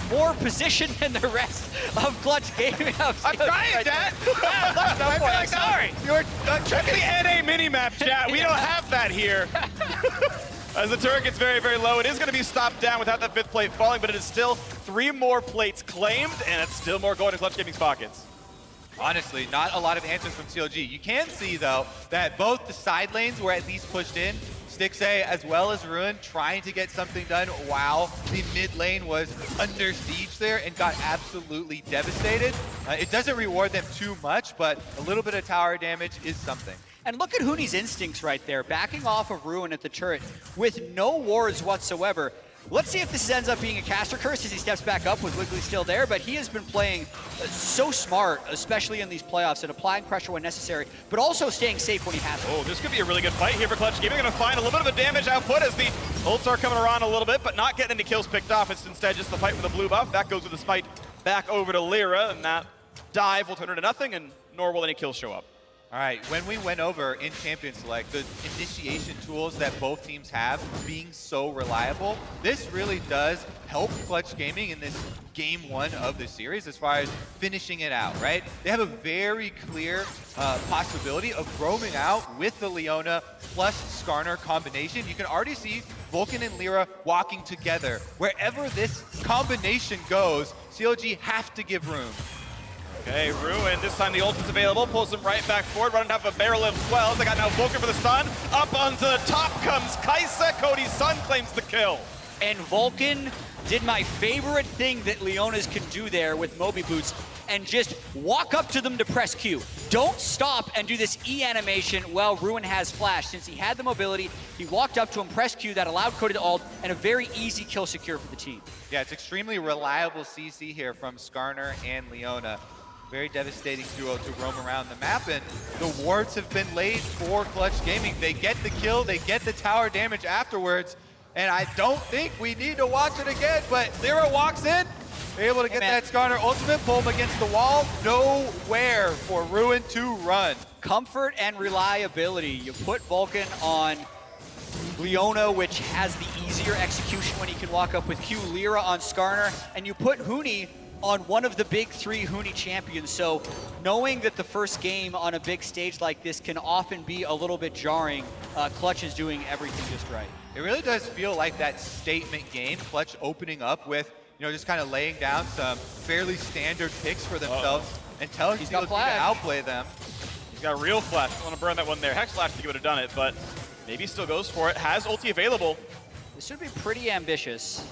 more positioned than the rest of Clutch Gaming. I'm trying, Chat! I'm sorry! You're checking the NA mini-map, Chat. We don't have that here. As the turret gets very, very low, it is going to be stopped down without that 5th plate falling, but it is still 3 more plates claimed, and it's still more going to Clutch Gaming's pockets. Honestly, not a lot of answers from CLG. You can see, though, that both the side lanes were at least pushed in. Stixxay as well as Ruin trying to get something done while the mid lane was under siege there and got absolutely devastated. It doesn't reward them too much, but a little bit of tower damage is something. And look at Huni's instincts right there, backing off of Ruin at the turret with no wards whatsoever. Let's see if this ends up being a caster curse as he steps back up with Wiggily still there, but he has been playing so smart, especially in these playoffs, and applying pressure when necessary, but also staying safe when he has to. Oh, this could be a really good fight here for Clutch Gaming. Going to find a little bit of a damage output as the ults are coming around a little bit, but not getting any kills picked off. It's instead just the fight with the blue buff. That goes with the smite back over to Lira, and that dive will turn into nothing, and nor will any kills show up. All right, when we went over in Champion Select, the initiation tools that both teams have being so reliable, this really does help Clutch Gaming in this game 1 of the series as far as finishing it out, right? They have a very clear possibility of roaming out with the Leona plus Skarner combination. You can already see Vulcan and Lira walking together. Wherever this combination goes, CLG have to give room. Okay, Ruin, this time the ult is available, pulls him right back forward, running off a barrel of 12. They got now Vulcan for the stun. Up onto the top comes Kaisa. Cody Sun claims the kill. And Vulcan did my favorite thing that Leonas can do there with Moby Boots and just walk up to them to press Q. Don't stop and do this E animation while Ruin has flash. Since he had the mobility, he walked up to him, pressed Q, that allowed Cody to ult, and a very easy kill secure for the team. Yeah, it's extremely reliable CC here from Skarner and Leona. Very devastating duo to roam around the map, and the wards have been laid for Clutch Gaming. They get the kill, they get the tower damage afterwards, and I don't think we need to watch it again, but Lira walks in, able to get that Skarner ultimate, pull him against the wall, nowhere for Ruin to run. Comfort and reliability. You put Vulcan on Leona, which has the easier execution when he can walk up with Q, Lira on Skarner, and you put Huni on one of the big 3 Huni champions. So knowing that the first game on a big stage like this can often be a little bit jarring, Clutch is doing everything just right. It really does feel like that statement game, Clutch opening up with, you know, just kind of laying down some fairly standard picks for themselves and telling CLG to outplay them. He's got a real flash. I want to burn that one there. Hex Slash think he would have done it, but maybe he still goes for it. Has ulti available. This should be pretty ambitious.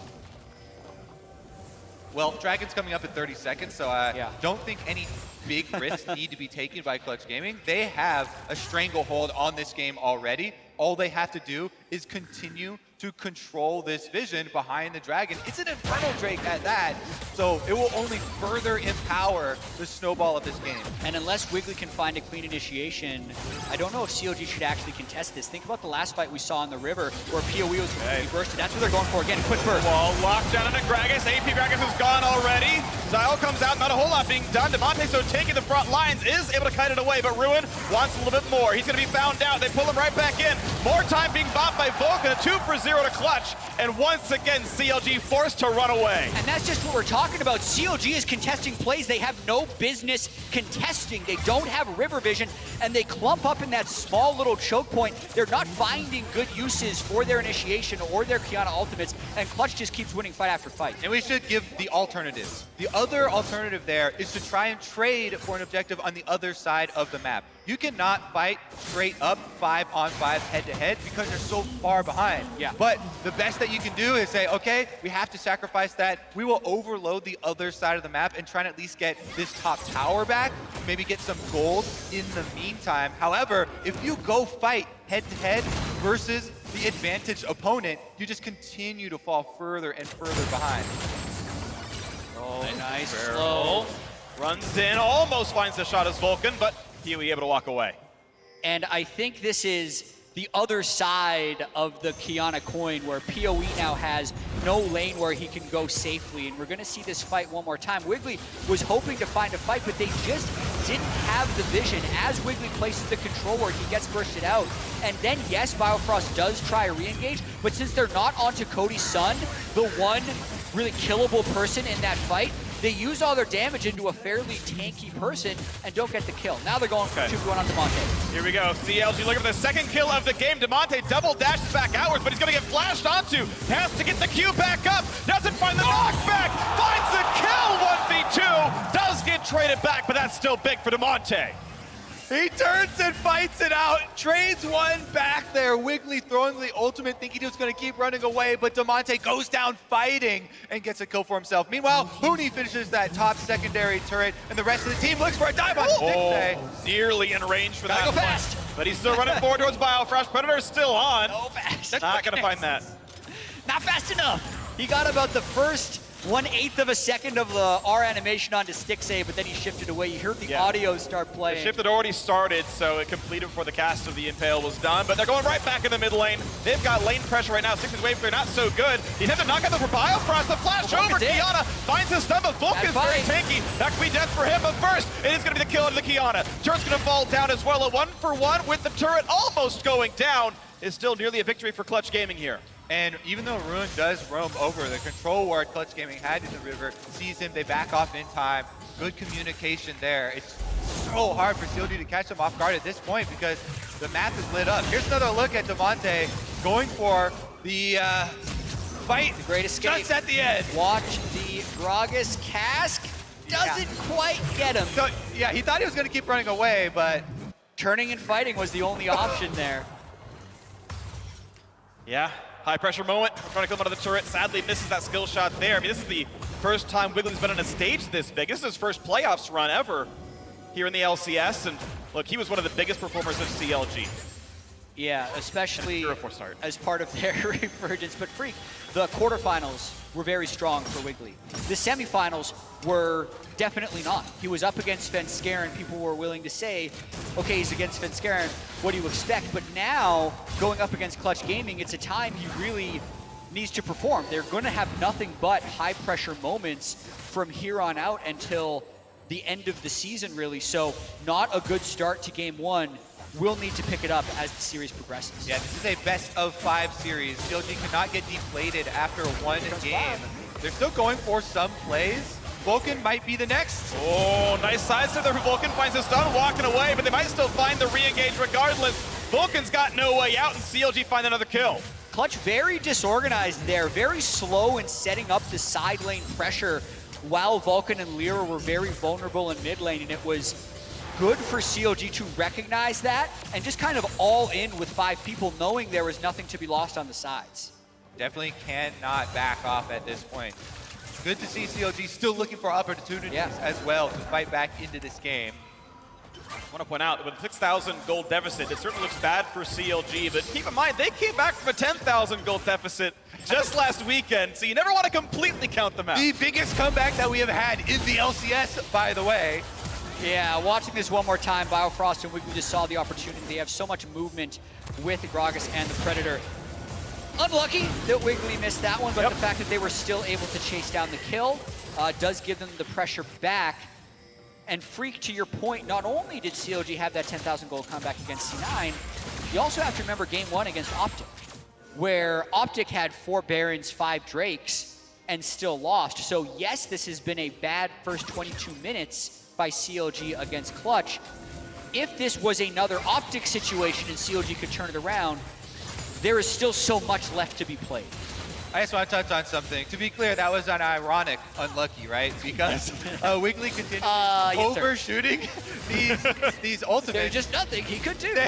Well, Dragon's coming up in 30 seconds, so I don't think any big risks need to be taken by Clutch Gaming. They have a stranglehold on this game already. all they have to do is continue to control this vision behind the dragon. It's an Infernal Drake at that, so it will only further empower the snowball of this game. And unless Wiggily can find a clean initiation, I don't know if CLG should actually contest this. Think about the last fight we saw on the river where PoE was completely bursted. That's what they're going for. Again, quick burst. Wall locked down into Gragas. AP Gragas is gone already. Xyle comes out, not a whole lot being done. Damonte, so taking the front lines, is able to kite it away, but Ruin wants a little bit more. He's going to be found out. They pull him right back in. More time being bought by Vulcan. A 2-for-0 to Clutch. And once again, CLG forced to run away. And that's just what we're talking about. CLG is contesting plays they have no business contesting. They don't have river vision, and they clump up in that small little choke point. They're not finding good uses for their initiation or their Qiyana ultimates, and Clutch just keeps winning fight after fight. And we should give the alternatives. The other alternative there is to try and trade for an objective on the other side of the map. You cannot fight straight up 5-on-5 head-to-head because they're so far behind. Yeah. But the best that you can do is say, okay, we have to sacrifice that. We will overload the other side of the map and try and at least get this top tower back, maybe get some gold in the meantime. However, if you go fight head-to-head versus the advantaged opponent, you just continue to fall further and further behind. Oh, nice Slow. Runs in, almost finds the shot as Vulcan, but he'll be able to walk away. And I think this is the other side of the Qiyana coin, where PoE now has no lane where he can go safely, and we're going to see this fight one more time. Wiggily was hoping to find a fight, but they just didn't have the vision. As Wiggily places the control ward, he gets bursted out, and then yes, Biofrost does try a re-engage, but since they're not onto Cody Sun, the one really killable person in that fight, they use all their damage into a fairly tanky person and don't get the kill. Now they're going for 2v1 on Damonte. Here we go. CLG looking for the second kill of the game. Damonte double dashes back outwards, but he's going to get flashed onto. Has to get the Q back up. Doesn't find the knockback. Finds the kill. 1v2. Does get traded back, but that's still big for Damonte. He turns and fights it out, trades one back there. Wiggily throwing the ultimate, thinking he was going to keep running away, but Damonte goes down fighting and gets a kill for himself. Meanwhile, Huni finishes that top secondary turret, and the rest of the team looks for a dive on Stixxay. Nearly in range for that Gotta go one. fast. But he's still running forward towards Biofrost. Predator's still on. So fast. Not going to find that. Not fast enough. He got about the first 1/8 of a second of the R animation onto Stixxay, but then he shifted away. You heard the audio start playing. The shift had already started, so it completed before the cast of the Impale was done, but they're going right back in the mid lane. They've got lane pressure right now. Stixxay's wave clear, not so good. He had to knock out the for Biofrost. The flash over. Qiyana finds his stun, but Vulcan's very tanky. That could be death for him, but first, it is going to be the kill of the Qiyana. Turret's going to fall down as well. A 1-for-1 with the turret almost going down is still nearly a victory for Clutch Gaming here. And even though Ruin does roam over, the control ward Clutch Gaming had in the river sees him, they back off in time. Good communication there. It's so hard for CLG to catch them off guard at this point because the map is lit up. Here's another look at Damonte going for the fight. The great escape. Just at the end. Watch the Gragas cask. Doesn't quite get him. So, yeah, he thought he was going to keep running away, but turning and fighting was the only option there. Yeah. High pressure moment, trying to kill him out of the turret. Sadly misses that skill shot there. I mean, this is the first time Wigglily's been on a stage this big. This is his first playoffs run ever here in the LCS. And look, he was one of the biggest performers of CLG. Yeah, especially 0-4 start. as part of their resurgence. But Freak, the quarterfinals were very strong for Wiggily. The semifinals were definitely not. He was up against FLICKR, and people were willing to say, okay, he's against FLICKR, what do you expect? But now, going up against Clutch Gaming, it's a time he really needs to perform. They're going to have nothing but high-pressure moments from here on out until the end of the season, really. So not a good start to game one. We'll need to pick it up as the series progresses. yeah, this is a best-of-5 series. CLG cannot get deflated after one game. They're still going for some plays. Vulcan might be the next. Oh, nice sidestep there for Vulcan. Finds his stun, walking away, but they might still find the re-engage regardless. Vulcan's got no way out, and CLG find another kill. Clutch very disorganized there, very slow in setting up the side lane pressure while Vulcan and Lira were very vulnerable in mid lane, and it was good for CLG to recognize that and just kind of all in with 5 people, knowing there was nothing to be lost on the sides. Definitely cannot back off at this point. Good to see CLG still looking for opportunities as well to fight back into this game. I want to point out, with a 6,000 gold deficit, it certainly looks bad for CLG, but keep in mind, they came back from a 10,000 gold deficit just last weekend, so you never want to completely count them out. The biggest comeback that we have had in the LCS, by the way. Yeah, watching this one more time, Biofrost and Wiggily just saw the opportunity. They have so much movement with Gragas and the Predator. Unlucky that Wiggily missed that one, but the fact that they were still able to chase down the kill does give them the pressure back. And Freak, to your point, not only did CLG have that 10,000 gold comeback against C9, you also have to remember game 1 against Optic, where Optic had 4 Barons, 5 Drakes, and still lost. So yes, this has been a bad first 22 minutes by CLG against Clutch. If this was another Optic situation and CLG could turn it around, there is still so much left to be played. I just want to touch on something. To be clear, that was an ironic unlucky, right? Because Wiggily continued overshooting these ultimates. There's just nothing he could do. They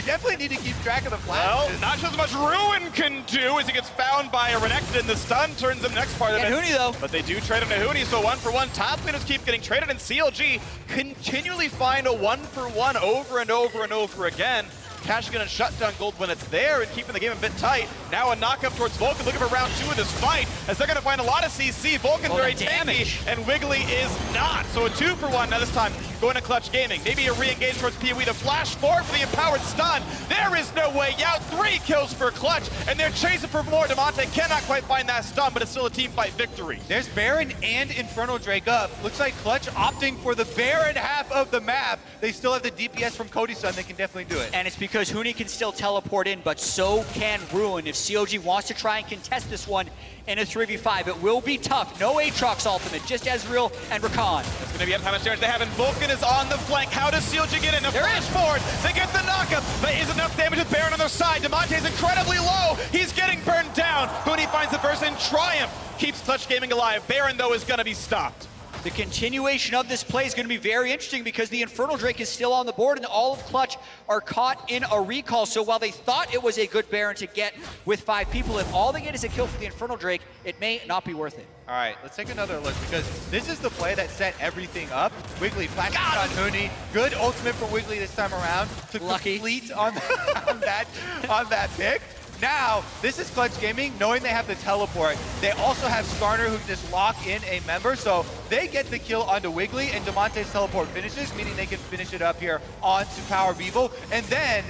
definitely need to keep track of the flashes. Well, not just much Ruin can do as he gets found by a Renekton. The stun turns the next part of it. And Huni, though. But they do trade him to Huni, so 1-for-1. Top laners keep getting traded, and CLG continually find a 1-for-1 over and over and over again. Cash is going to shut down gold when it's there and keeping the game a bit tight. Now a knock up towards Vulcan, looking for round 2 of this fight, as they're going to find a lot of CC. Vulcan's very tanky, and Wiggily is not. So a 2-for-1 now this time going to Clutch Gaming. Maybe a re-engage towards PoE to flash forward for the empowered stun. There is no way out. 3 kills for Clutch, and they're chasing for more. Damonte cannot quite find that stun, but it's still a team fight victory. There's Baron and Infernal Drake up. Looks like Clutch opting for the Baron half of the map. They still have the DPS from Cody Sun. They can definitely do it. And it's because Huni can still teleport in, but so can Ruin. If CLG wants to try and contest this one in a 3v5, it will be tough. No Aatrox ultimate, just Ezreal and Rakan. It's going to be how much damage they have, and Vulcan is on the flank. How does CLG get in? A flash forward. They get the knockup, but is enough damage with Baron on their side. Damonte's incredibly low. He's getting burned down. Huni finds the burst in triumph. Keeps Clutch Gaming alive. Baron, though, is going to be stopped. The continuation of this play is going to be very interesting because the Infernal Drake is still on the board and all of Clutch are caught in a recall. So while they thought it was a good Baron to get with 5 people, if all they get is a kill for the Infernal Drake, it may not be worth it. All right, let's take another look because this is the play that set everything up. Wiggily flashing on Huni. Good ultimate for Wiggily this time around to complete on that pick. Now, this is Clutch Gaming, knowing they have the teleport. They also have Skarner who can just lock in a member, so they get the kill onto Wiggily, and Damonte's teleport finishes, meaning they can finish it up here onto PowerOfEvil, and then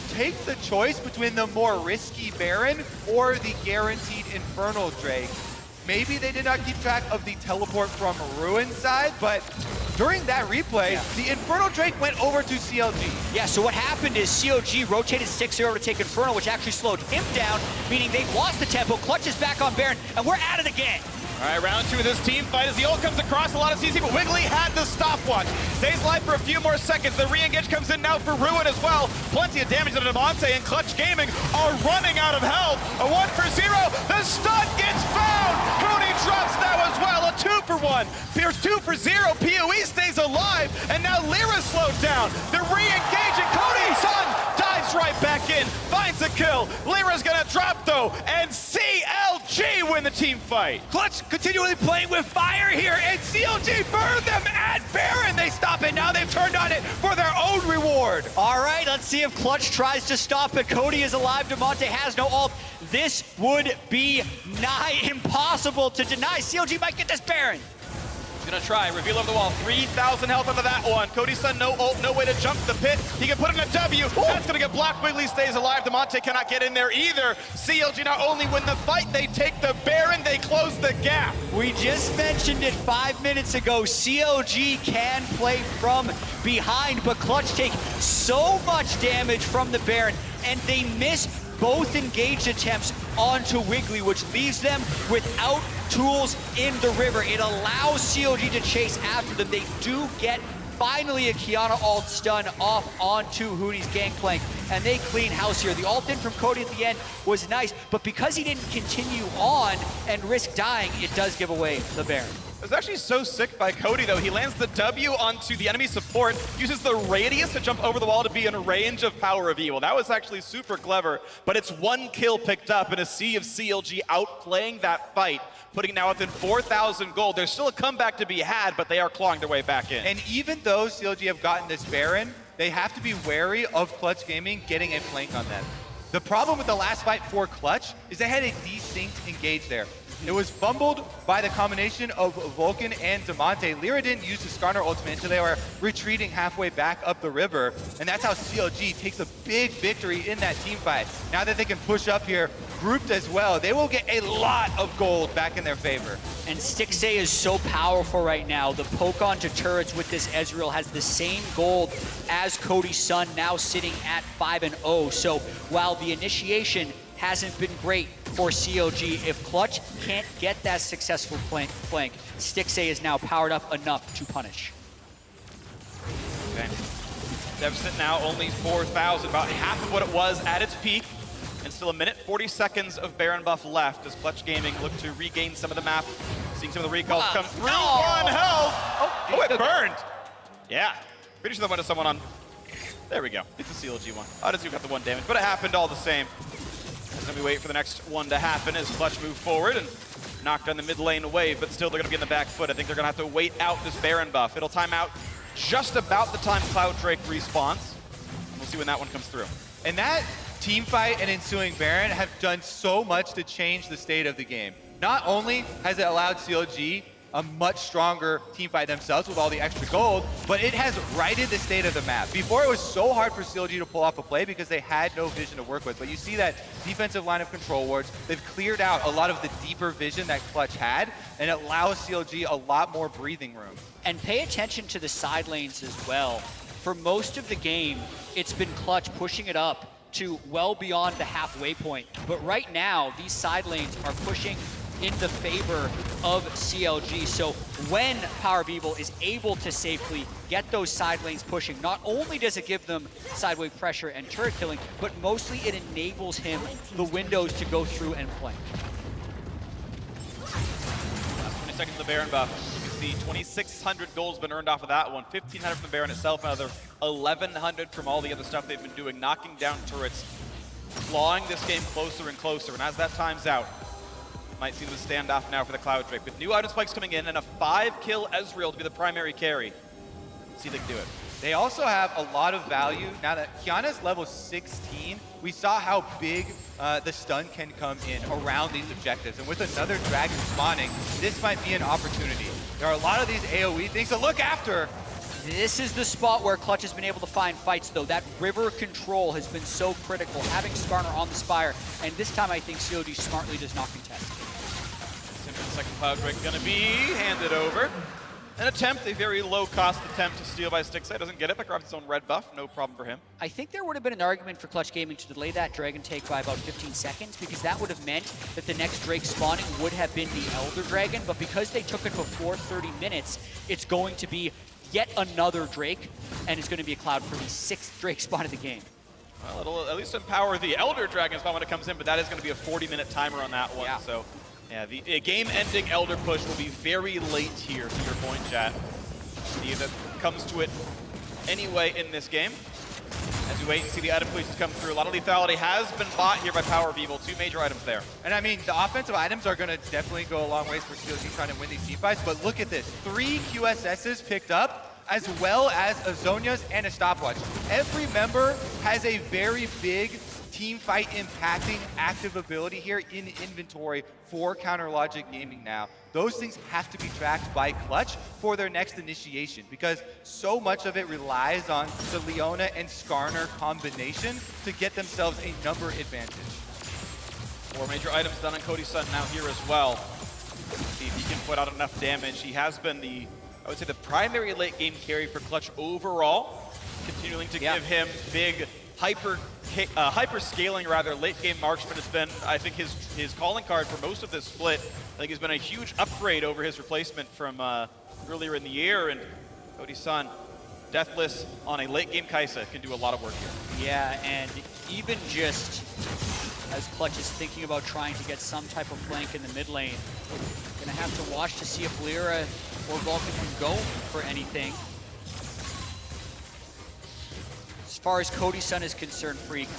take the choice between the more risky Baron or the guaranteed Infernal Drake. Maybe they did not keep track of the teleport from Ruin's side, but during that replay, the Infernal Drake went over to CLG. Yeah, so what happened is CLG rotated Stixxay over to take Infernal, which actually slowed him down, meaning they've lost the tempo. Clutch is back on Baron, and we're at it again. All right, round 2 of this team fight as the ult comes across, a lot of CC, but Wiggily had the stopwatch. Stays alive for a few more seconds. The re-engage comes in now for Ruin as well. Plenty of damage to Damonte, and Clutch Gaming are running out of health. A 1-for-0, the stun gets found! Huni drops now as well, a 2-for-1. Here's 2-for-0, PoE stays alive, and now Lira slowed down. They're re-engaging, Cody Sun dives right back in, finds a kill. Lira's gonna drop though, and CLG win the team fight. Clutch continually playing with fire here, and CLG burn them at Baron. They stop it. Now they've turned on it for their own reward. All right, let's see if Clutch tries to stop it. Cody is alive. Damonte has no ult. This would be nigh impossible to deny. CLG might get this Baron. He's gonna try, reveal over the wall, 3,000 health onto that one. Cody Sun, no ult, no way to jump the pit. He can put in a W, that's gonna get blocked. Wiggily stays alive, Damonte cannot get in there either. CLG not only win the fight, they take the Baron, they close the gap. We just mentioned it 5 minutes ago, CLG can play from behind, but Clutch take so much damage from the Baron, and they miss both engaged attempts onto Wiggily, which leaves them without tools in the river. It allows CLG to chase after them. They do get finally a Qiyana ult stun off onto Huni's Gangplank, and they clean house here. The ult in from Cody at the end was nice, but because he didn't continue on and risk dying, it does give away the Baron. It was actually so sick by Cody, though. He lands the W onto the enemy support, uses the radius to jump over the wall to be in range of PowerOfEvil. That was actually super clever, but it's 1 kill picked up in a sea of CLG outplaying that fight, putting it now within 4,000 gold. There's still a comeback to be had, but they are clawing their way back in. And even though CLG have gotten this Baron, they have to be wary of Clutch Gaming getting a flank on them. The problem with the last fight for Clutch is they had a distinct engage there. It was fumbled by the combination of Vulcan and Damonte. Lira didn't use the Skarner ultimate until they were retreating halfway back up the river. And that's how CLG takes a big victory in that team fight. Now that they can push up here, grouped as well, they will get a lot of gold back in their favor. And Stixxay is so powerful right now. The poke onto turrets with this Ezreal has the same gold as Cody Sun, now sitting at 5-0. So while the initiation hasn't been great for CLG, if Clutch can't get that successful flank, Stixxay is now powered up enough to punish. Okay. Deficit now only 4,000, about half of what it was at its peak. And still a minute, 40 seconds of Baron buff left as Clutch Gaming look to regain some of the map. Seeing some of the recalls come through. No. 1 health! Oh, it burned! Yeah. Pretty sure that went to someone on... There we go. It's a CLG one. Odyssey got the 1 damage, but it happened all the same. As we wait for the next one to happen as Clutch move forward and knock down the mid lane wave, but still they're going to be in the back foot. I think they're going to have to wait out this Baron buff. It'll time out just about the time Cloud Drake respawns. We'll see when that one comes through. And that team fight and ensuing Baron have done so much to change the state of the game. Not only has it allowed CLG a much stronger team fight themselves with all the extra gold, but it has righted the state of the map. Before, it was so hard for CLG to pull off a play because they had no vision to work with, but you see that defensive line of control wards, they've cleared out a lot of the deeper vision that Clutch had, and it allows CLG a lot more breathing room. And pay attention to the side lanes as well. For most of the game, it's been Clutch pushing it up to well beyond the halfway point. But right now, these side lanes are pushing in the favor of CLG. So when PowerOfEvil is able to safely get those side lanes pushing, not only does it give them sideway pressure and turret killing, but mostly it enables him the windows to go through and flank. Last 20 seconds of the Baron buff. You can see 2,600 gold's been earned off of that one. 1,500 from the Baron itself, another 1,100 from all the other stuff they've been doing, knocking down turrets, clawing this game closer and closer. And as that time's out, might see the standoff now for the Cloud Drake. With new item spikes coming in and a 5-kill Ezreal to be the primary carry. See if they can do it. They also have a lot of value. Now that Qiyana's level 16, we saw how big the stun can come in around these objectives. And with another dragon spawning, this might be an opportunity. There are a lot of these AoE things to look after. This is the spot where Clutch has been able to find fights, though. That river control has been so critical, having Skarner on the Spire. And this time, I think CLG smartly does not contest. The second Cloud Drake gonna be handed over. An attempt, a very low-cost attempt to steal by Stixxay. Doesn't get it, but grabs its own red buff. No problem for him. I think there would have been an argument for Clutch Gaming to delay that Dragon take by about 15 seconds, because that would have meant that the next Drake spawning would have been the Elder Dragon, but because they took it before 30 minutes, it's going to be yet another Drake, and it's going to be a Cloud for the 6th Drake spawn of the game. Well, it'll at least empower the Elder Dragon spawn when it comes in, but that is going to be a 40-minute timer on that one. Yeah. So, yeah, the game-ending Elder push will be very late here, to your point, chat. See if that comes to it anyway in this game. As we wait and see the item pushes come through, a lot of lethality has been bought here by PowerOfEvil. 2 major items there. And I mean, the offensive items are going to definitely go a long ways for CLG trying to win these team fights, but look at this. 3 QSSs picked up, as well as a Zhonya's and a stopwatch. Every member has a very big team fight impacting active ability here in inventory for Counter Logic Gaming now. Those things have to be tracked by Clutch for their next initiation, because so much of it relies on the Leona and Skarner combination to get themselves a number advantage. 4 major items done on Cody Sun now here as well. See if he can put out enough damage. He has been the, I would say, the primary late game carry for Clutch overall, continuing to give him big hyper scaling late game marksman. Has been, I think, his calling card for most of this split. I think has been a huge upgrade over his replacement from earlier in the year. And Cody Sun, deathless on a late game Kai'Sa, can do a lot of work here. Yeah, and even just as Clutch is thinking about trying to get some type of flank in the mid lane, Gonna have to watch to see if Lira or Vulcan can go for anything. As far as Cody Sun is concerned, Freak,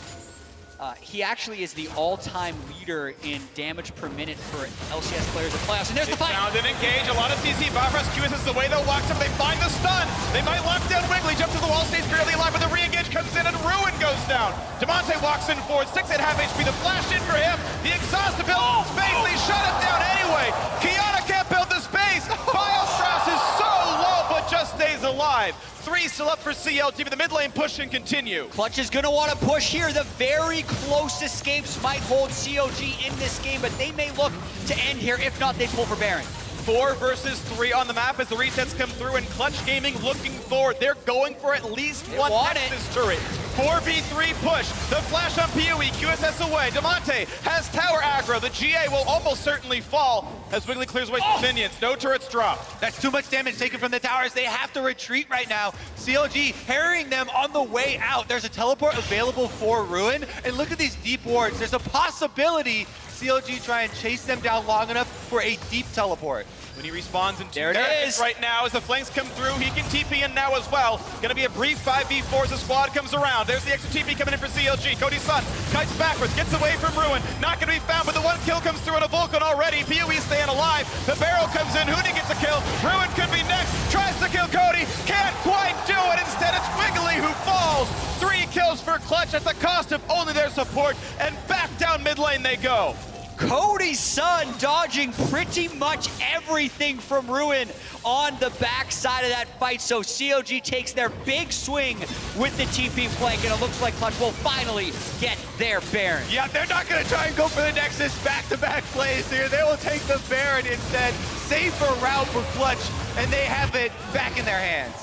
he actually is the all-time leader in damage per minute for LCS players in playoffs. And there's the fight! Found and engage, a lot of CC. Biofrost QS is the way they'll lock him. They find the stun. They might lock down Wiggily. Jump to the wall, stays barely alive, but the re-engage comes in and Ruin goes down. Damonte walks in forward, Stixxay at half HP. The flash in for him. The exhaust to build space. They shut him down anyway. Qiyana can't build the space. Biofrost is so low, but just stays alive. 3 still up for CLG, but the mid lane push can continue. Clutch is gonna wanna push here. The very close escapes might hold CLG in this game, but they may look to end here. If not, they pull for Baron. 4 versus 3 on the map as the resets come through, and Clutch Gaming looking forward. They're going for at least one Nexus turret. 4v3 push. The flash on PoE, QSS away. Damonte has tower aggro. The GA will almost certainly fall as Wiggily clears away some minions. No turrets drop. That's too much damage taken from the towers. They have to retreat right now. CLG harrying them on the way out. There's a teleport available for Ruin. And look at these deep wards. There's a possibility CLG try and chase them down long enough for a deep teleport. When he respawns in 2 there it seconds is. right now as the flanks come through, he can TP in now as well. Gonna be a brief 5v4 as the squad comes around. There's the extra TP coming in for CLG. Cody Sun kites backwards, gets away from Ruin. Not gonna be found, but the 1 kill comes through on a Vulcan already. PoE staying alive. The barrel comes in, Huni gets a kill. Ruin could be next, tries to kill Cody. Can't quite do it, instead it's Wiggily who falls. 3 kills for Clutch at the cost of only their support, and back down mid lane they go. Cody Sun dodging pretty much everything from Ruin on the backside of that fight. So CLG takes their big swing with the TP flank, and it looks like Clutch will finally get their Baron. Yeah, they're not going to try and go for the Nexus back-to-back plays here. They will take the Baron instead. Safer route for Clutch, and they have it back in their hands.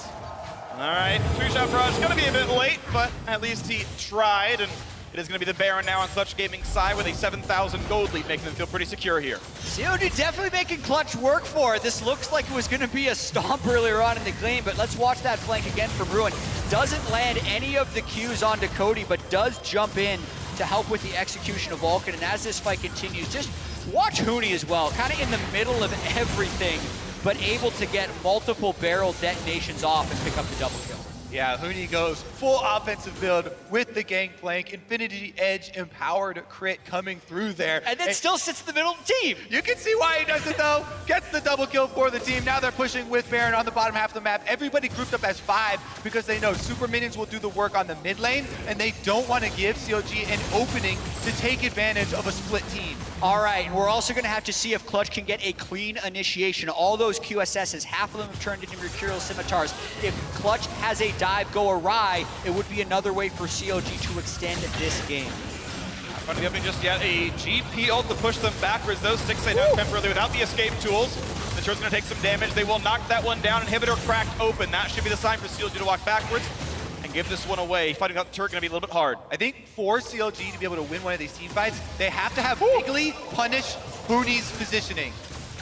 All right, 3-shot barrage gonna be a bit late, but at least he tried, and it is going to be the Baron now on Clutch Gaming's side with a 7,000 gold lead, making them feel pretty secure here. CLG definitely making Clutch work for it. This looks like it was going to be a stomp earlier on in the game, but let's watch that flank again from Ruin. Doesn't land any of the Qs onto Cody, but does jump in to help with the execution of Vulcan. And as this fight continues, just watch Huni as well, kind of in the middle of everything, but able to get multiple barrel detonations off and pick up the double kill. Yeah, Huni goes full offensive build with the Gangplank, Infinity Edge empowered crit coming through there. And then still sits in the middle of the team. You can see why he does it though. Gets the double kill for the team. Now they're pushing with Baron on the bottom half of the map. Everybody grouped up as 5 because they know super minions will do the work on the mid lane, and they don't want to give CLG an opening to take advantage of a split team. All right, and we're also going to have to see if Clutch can get a clean initiation. All those QSSs, half of them have turned into Mercurial Scimitars. If Clutch has a dive go awry, it would be another way for CLG to extend this game. Not going to be opening just yet. A GP ult to push them backwards. Those Stixxay down temporarily without the escape tools. The turret's going to take some damage. They will knock that one down. Inhibitor cracked open. That should be the sign for CLG to walk backwards and give this one away. Fighting out the turret going to be a little bit hard. I think for CLG to be able to win one of these team fights, they have to have Wiggily punish Huni's positioning.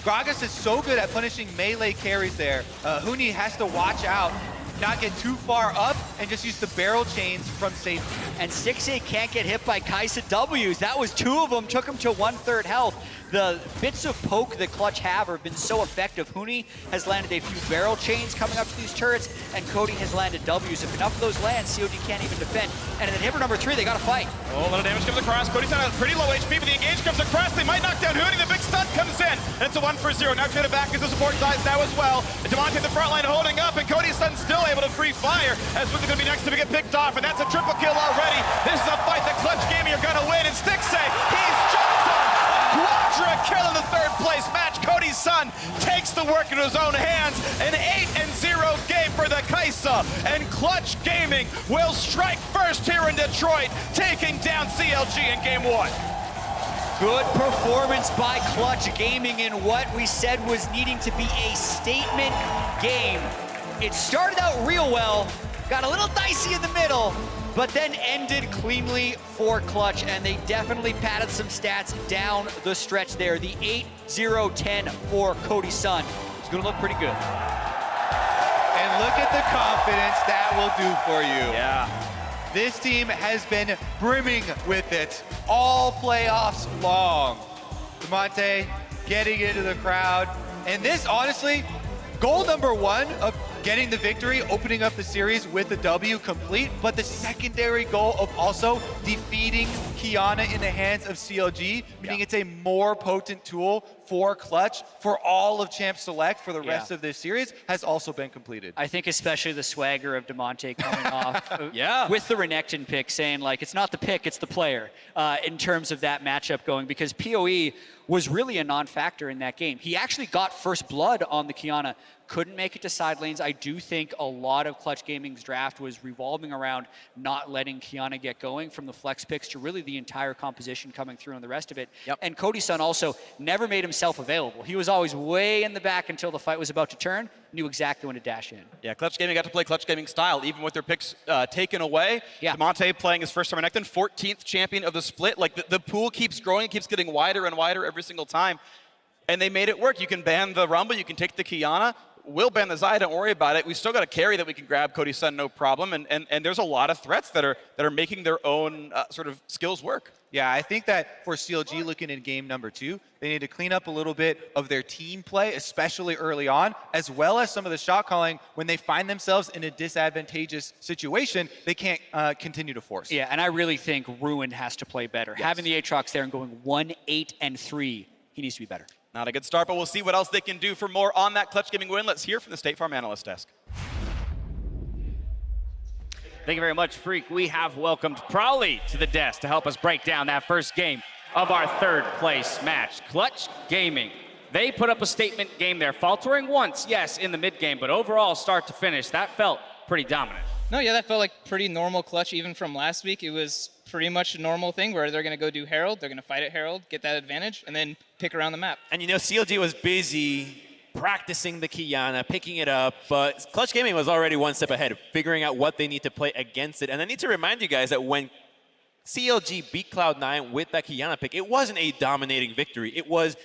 Gragas is so good at punishing melee carries there. Huni has to watch out, not get too far up, and just use the barrel chains from safety. And Stixxay can't get hit by Kai'Sa W's. That was 2 of them, took him to 1/3 health. The bits of poke that Clutch have been so effective. Huni has landed a few barrel chains coming up to these turrets, and Cody has landed W's. If enough of those land, CLG can't even defend. And in inhibitor number 3, they got to fight. Oh, a lot of damage comes across. Cody's on a pretty low HP, but the engage comes across. They might knock down Huni. The big stun comes in, and it's a 1-for-0. Now traded back as the support dies now as well. And Damonte in the front line holding up, and Cody Sun still able to free fire as Wiggly's going to be next to get picked off, and that's a triple kill already. This is a fight that Clutch Gaming are going to win, and Stixxay, he's jumped on quadra kill in the 3rd place match. Cody Sun takes the work into his own hands. An 8-0 game for the Kai'Sa, and Clutch Gaming will strike first here in Detroit, taking down CLG in game 1. Good performance by Clutch Gaming in what we said was needing to be a statement game. It started out real well, got a little dicey in the middle, but then ended cleanly for Clutch, and they definitely padded some stats down the stretch there. The 8-0-10 for Cody Sun is gonna look pretty good. And look at the confidence that will do for you. Yeah. This team has been brimming with it all playoffs long. Damonte, getting into the crowd. And this, honestly, goal number 1 of getting the victory, opening up the series with the W complete, but the secondary goal of also defeating Qiyana in the hands of CLG, meaning it's a more potent tool for Clutch for all of Champ Select for the rest of this series, has also been completed. I think especially the swagger of Damonte coming off with the Renekton pick, saying like, it's not the pick, it's the player, in terms of that matchup going, because PoE was really a non-factor in that game. He actually got first blood on the Qiyana, couldn't make it to side lanes. I do think a lot of Clutch Gaming's draft was revolving around not letting Qiyana get going, from the flex picks to really the entire composition coming through and the rest of it. And Cody Sun also never made himself available. He was always way in the back until the fight was about to turn, knew exactly when to dash in. Yeah, Clutch Gaming got to play Clutch Gaming style, even with their picks taken away. Damonte playing his first time Renekton, 14th champion of the split. Like, the pool keeps growing, it keeps getting wider and wider every single time. And they made it work. You can ban the Rumble, you can take the Qiyana. We'll ban the Zai, don't worry about it. We still got a carry that we can grab Cody Sun, no problem. And there's a lot of threats that are making their own sort of skills work. Yeah, I think that for CLG looking in game number 2, they need to clean up a little bit of their team play, especially early on, as well as some of the shot calling when they find themselves in a disadvantageous situation they can't continue to force. Yeah, and I really think Ruin has to play better. Having the Aatrox there and going 1-8-3, he needs to be better. Not a good start, but we'll see what else they can do. For more on that Clutch Gaming win, let's hear from the State Farm Analyst Desk. Thank you very much, Freak. We have welcomed Prowley to the desk to help us break down that first game of our third place match. Clutch Gaming. They put up a statement game there, faltering once, yes, in the mid game, but overall, start to finish, that felt pretty dominant. No, yeah, that felt like pretty normal Clutch even from last week. It was pretty much a normal thing where they're going to go do Herald, they're going to fight at Herald, get that advantage, and then pick around the map. And you know, CLG was busy practicing the Qiyana, picking it up, but Clutch Gaming was already one step ahead, figuring out what they need to play against it. And I need to remind you guys that when CLG beat Cloud9 with that Qiyana pick, it wasn't a dominating victory. It was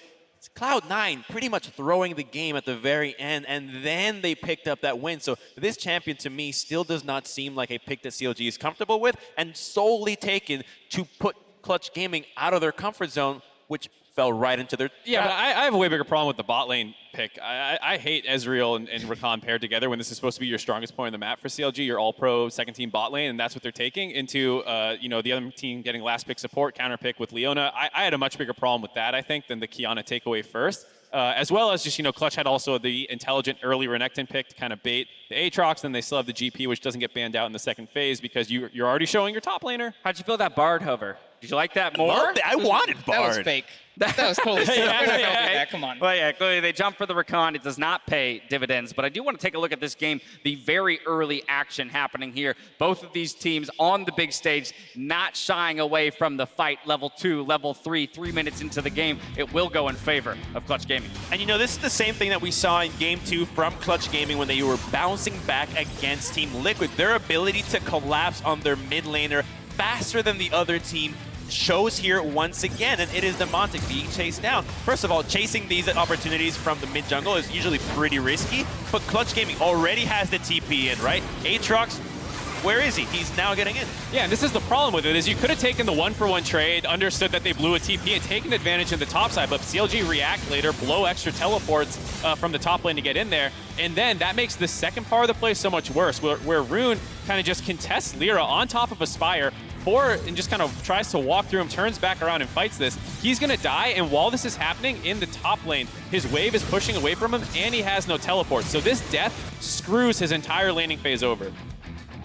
Cloud9 pretty much throwing the game at the very end, and then they picked up that win. So this champion, to me, still does not seem like a pick that CLG is comfortable with, and solely taken to put Clutch Gaming out of their comfort zone, which fell right into their... Yeah, but I have a way bigger problem with the bot lane pick. I hate Ezreal and Rakan paired together when this is supposed to be your strongest point in the map for CLG, your all-pro second-team bot lane, and that's what they're taking into, you know, the other team getting last pick support, counter pick with Leona. I had a much bigger problem with that, I think, than the Qiyana takeaway first. As well as just, you know, Clutch had also the intelligent early Renekton pick to kind of bait the Aatrox, then they still have the GP, which doesn't get banned out in the second phase because you're already showing your top laner. How'd you feel that Bard hover? Did you like that more? I wanted Bard. That was fake. That was totally fake. Yeah, come on. Well, yeah, clearly they jump for the Rakan. It does not pay dividends. But I do want to take a look at this game, the very early action happening here. Both of these teams on the big stage, not shying away from the fight. Level 2, level 3, 3 minutes into the game. It will go in favor of Clutch Gaming. And you know, this is the same thing that we saw in Game 2 from Clutch Gaming when they were bouncing back against Team Liquid. Their ability to collapse on their mid laner faster than the other team shows here once again, and it is Damonte being chased down. First of all, chasing these opportunities from the mid jungle is usually pretty risky, but Clutch Gaming already has the TP in, right? Aatrox, where is he? He's now getting in. Yeah, and this is the problem with it, is you could have taken the one-for-one trade, understood that they blew a TP and taken advantage in the top side, but CLG react later, blow extra teleports from the top lane to get in there, and then that makes the second part of the play so much worse, where Rune kind of just contests Lira on top of a Spire, and just kind of tries to walk through him, turns back around and fights this. He's going to die, and while this is happening in the top lane, his wave is pushing away from him, and he has no teleport. So this death screws his entire laning phase over.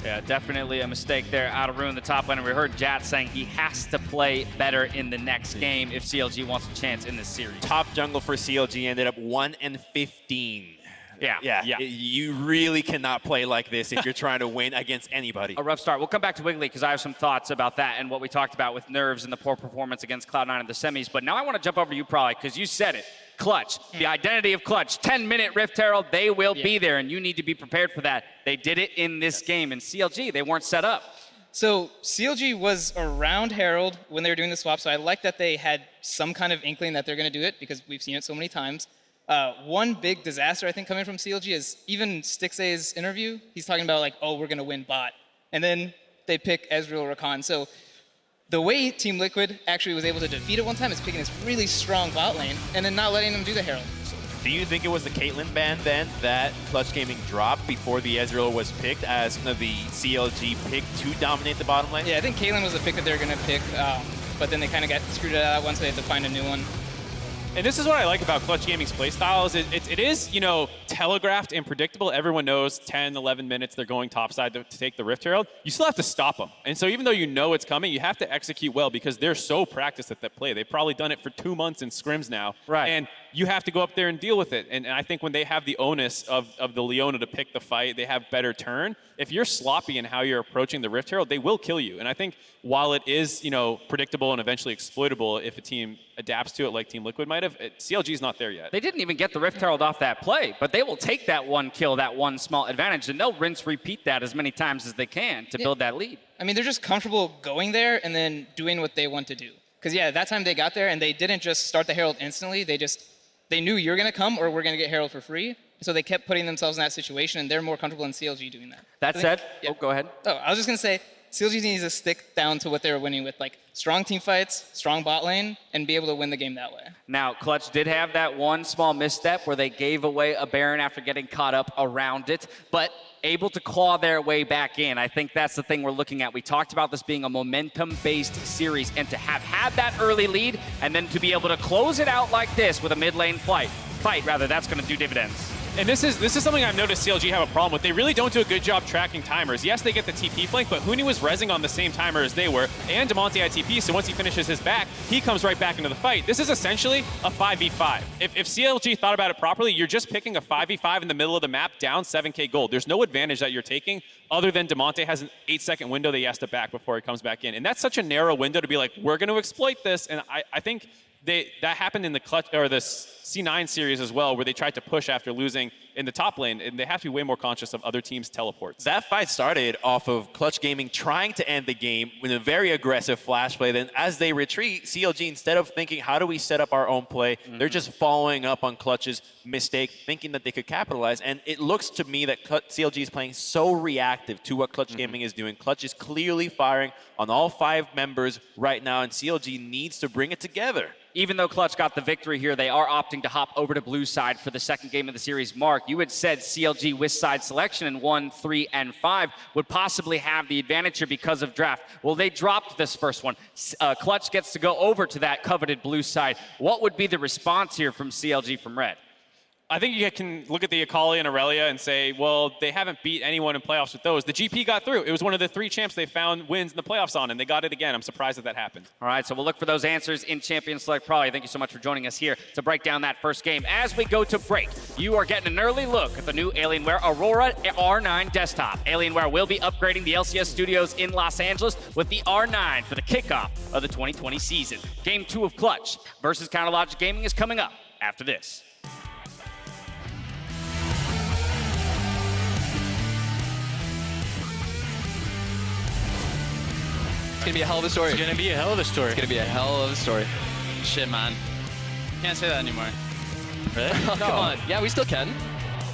Yeah, definitely a mistake there out of Rune, the top laner. We heard Jat saying he has to play better in the next game if CLG wants a chance in this series. Top jungle for CLG ended up 1-15. Yeah. You really cannot play like this if you're trying to win against anybody. A rough start. We'll come back to Wiggily because I have some thoughts about that and what we talked about with Nerves and the poor performance against Cloud9 in the semis. But now I want to jump over to you, probably, because you said it. Clutch, the identity of Clutch, 10-minute Rift Herald, they will be there, and you need to be prepared for that. They did it in this game. And CLG, they weren't set up. So CLG was around Herald when they were doing the swap, so I like that they had some kind of inkling that they're going to do it because we've seen it so many times. One big disaster, I think, coming from CLG is even Stixxay's interview. He's talking about, like, oh, we're going to win bot. And then they pick Ezreal Rakan. So the way Team Liquid actually was able to defeat it one time is picking this really strong bot lane and then not letting them do the Herald. Do you think it was the Caitlyn ban then that Clutch Gaming dropped before the Ezreal was picked as the CLG pick to dominate the bottom lane? Yeah, I think Caitlyn was the pick that they were going to pick, but then they kind of got screwed out once they had to find a new one. And this is what I like about Clutch Gaming's playstyles. It is, you know, telegraphed and predictable. Everyone knows 10, 11 minutes they're going topside to take the Rift Herald. You still have to stop them. And so even though you know it's coming, you have to execute well because they're so practiced at that play. They've probably done it for 2 months in scrims now. Right. And you have to go up there and deal with it. And I think when they have the onus of the Leona to pick the fight, they have better turn. If you're sloppy in how you're approaching the Rift Herald, they will kill you. And I think while it is, you know, predictable and eventually exploitable if a team adapts to it like Team Liquid might have, CLG is not there yet. They didn't even get the Rift Herald off that play, but they will take that one kill, that one small advantage, and they'll rinse, repeat that as many times as they can to build that lead. I mean, they're just comfortable going there and then doing what they want to do. Because, yeah, that time they got there and they didn't just start the Herald instantly. They knew you're going to come or we're going to get Herald for free. So they kept putting themselves in that situation, and they're more comfortable in CLG doing that. That said, go ahead. Oh, I was just going to say, CLG needs to stick down to what they were winning with, like strong team fights, strong bot lane, and be able to win the game that way. Now, Clutch did have that one small misstep where they gave away a Baron after getting caught up around it, but able to claw their way back in. I think that's the thing we're looking at. We talked about this being a momentum-based series, and to have had that early lead and then to be able to close it out like this with a mid lane fight, that's going to do dividends. And this is something I've noticed CLG have a problem with. They really don't do a good job tracking timers. Yes, they get the TP flank, but Huni was rezzing on the same timer as they were, and Damonte had TP, so once he finishes his back, he comes right back into the fight. This is essentially a 5v5. If CLG thought about it properly, you're just picking a 5v5 in the middle of the map down 7k gold. There's no advantage that you're taking other than Damonte has an 8-second window that he has to back before he comes back in. And that's such a narrow window to be like, we're going to exploit this, and I think that happened in the Clutch or the C9 series as well, where they tried to push after losing in the top lane, and they have to be way more conscious of other teams' teleports. That fight started off of Clutch Gaming trying to end the game with a very aggressive flash play. Then as they retreat, CLG, instead of thinking, how do we set up our own play, they're just following up on Clutch's mistake, thinking that they could capitalize. And it looks to me that CLG is playing so reactive to what Clutch Gaming is doing. Clutch is clearly firing on all 5 members right now, and CLG needs to bring it together. Even though Clutch got the victory here, they are opting to hop over to blue side for the second game of the series. Mark, you had said CLG with side selection in 1, 3, and 5 would possibly have the advantage here because of draft. Well, they dropped this first one. Clutch gets to go over to that coveted blue side. What would be the response here from CLG from red? I think you can look at the Akali and Aurelia and say, well, they haven't beat anyone in playoffs with those. The GP got through. It was one of the 3 champs they found wins in the playoffs on, and they got it again. I'm surprised that happened. All right, so we'll look for those answers in Champion Select Probably. Thank you so much for joining us here to break down that first game. As we go to break, you are getting an early look at the new Alienware Aurora R9 desktop. Alienware will be upgrading the LCS studios in Los Angeles with the R9 for the kickoff of the 2020 season. Game 2 of Clutch versus Counterlogic Gaming is coming up after this. It's gonna be a hell of a story. It's gonna be a hell of a story. It's gonna be a hell of a story. Shit, man. Can't say that anymore. Really? Oh, come on. Yeah, we still can.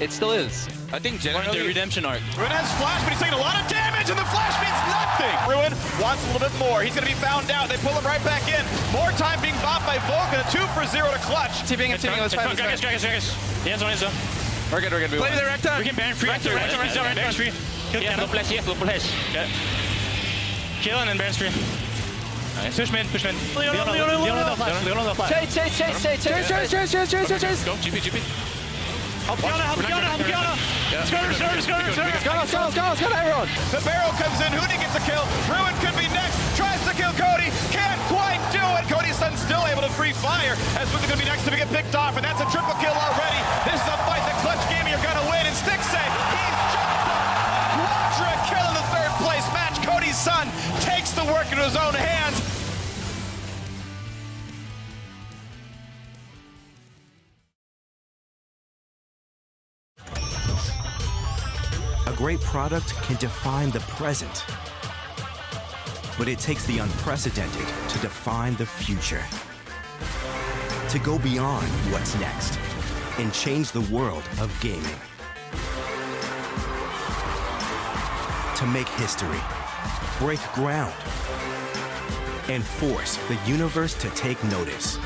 It still is. I think generally the redemption arc. Ruin has flash, but he's taking a lot of damage, and the flash means nothing. Ruin wants a little bit more. He's gonna be found out. They pull him right back in. More time being bought by Vulcan. A 2 for 0 to Clutch. TPing, let's fight. Gragas. Hands on his zone. We're good. Play the Renekton. We can ban free. Ban free. Kill full flash. Okay. Kill and then ban free. Nice. Push mid. Leona flash. Chase. Go. GP. Help Qiyana. Skarner, everyone. The barrel comes in. Huni gets a kill. Ruin could be next. Tries to kill Cody. Can't quite do it. Cody Sun still able to free fire. As Vulcan going to be next to get picked off. And that's a triple kill already. This is a fight that Clutch Gaming are going to win. And Stixxay, he's jumped up. Quadra kill in the 3rd place match. Cody Sun takes the work into his own hands. A great product can define the present, but it takes the unprecedented to define the future. To go beyond what's next and change the world of gaming. To make history, break ground, and force the universe to take notice.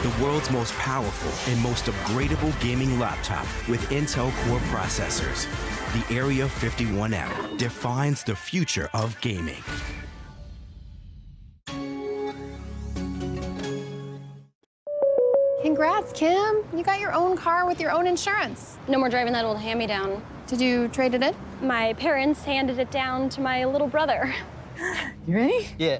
The world's most powerful and most upgradable gaming laptop with Intel Core processors. The Area 51M defines the future of gaming. Congrats, Kim. You got your own car with your own insurance. No more driving that old hand-me-down. Did you trade it in? My parents handed it down to my little brother. You ready? Yeah.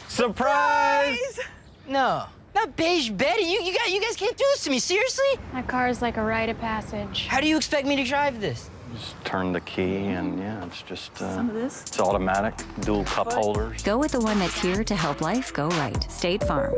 Surprise! No. Not beige Betty. You guys can't do this to me. Seriously? That car is like a rite of passage. How do you expect me to drive this? Just turn the key and yeah, it's just Some of this? it's automatic, dual cup holders. Go with the one that's here to help life go right. State Farm.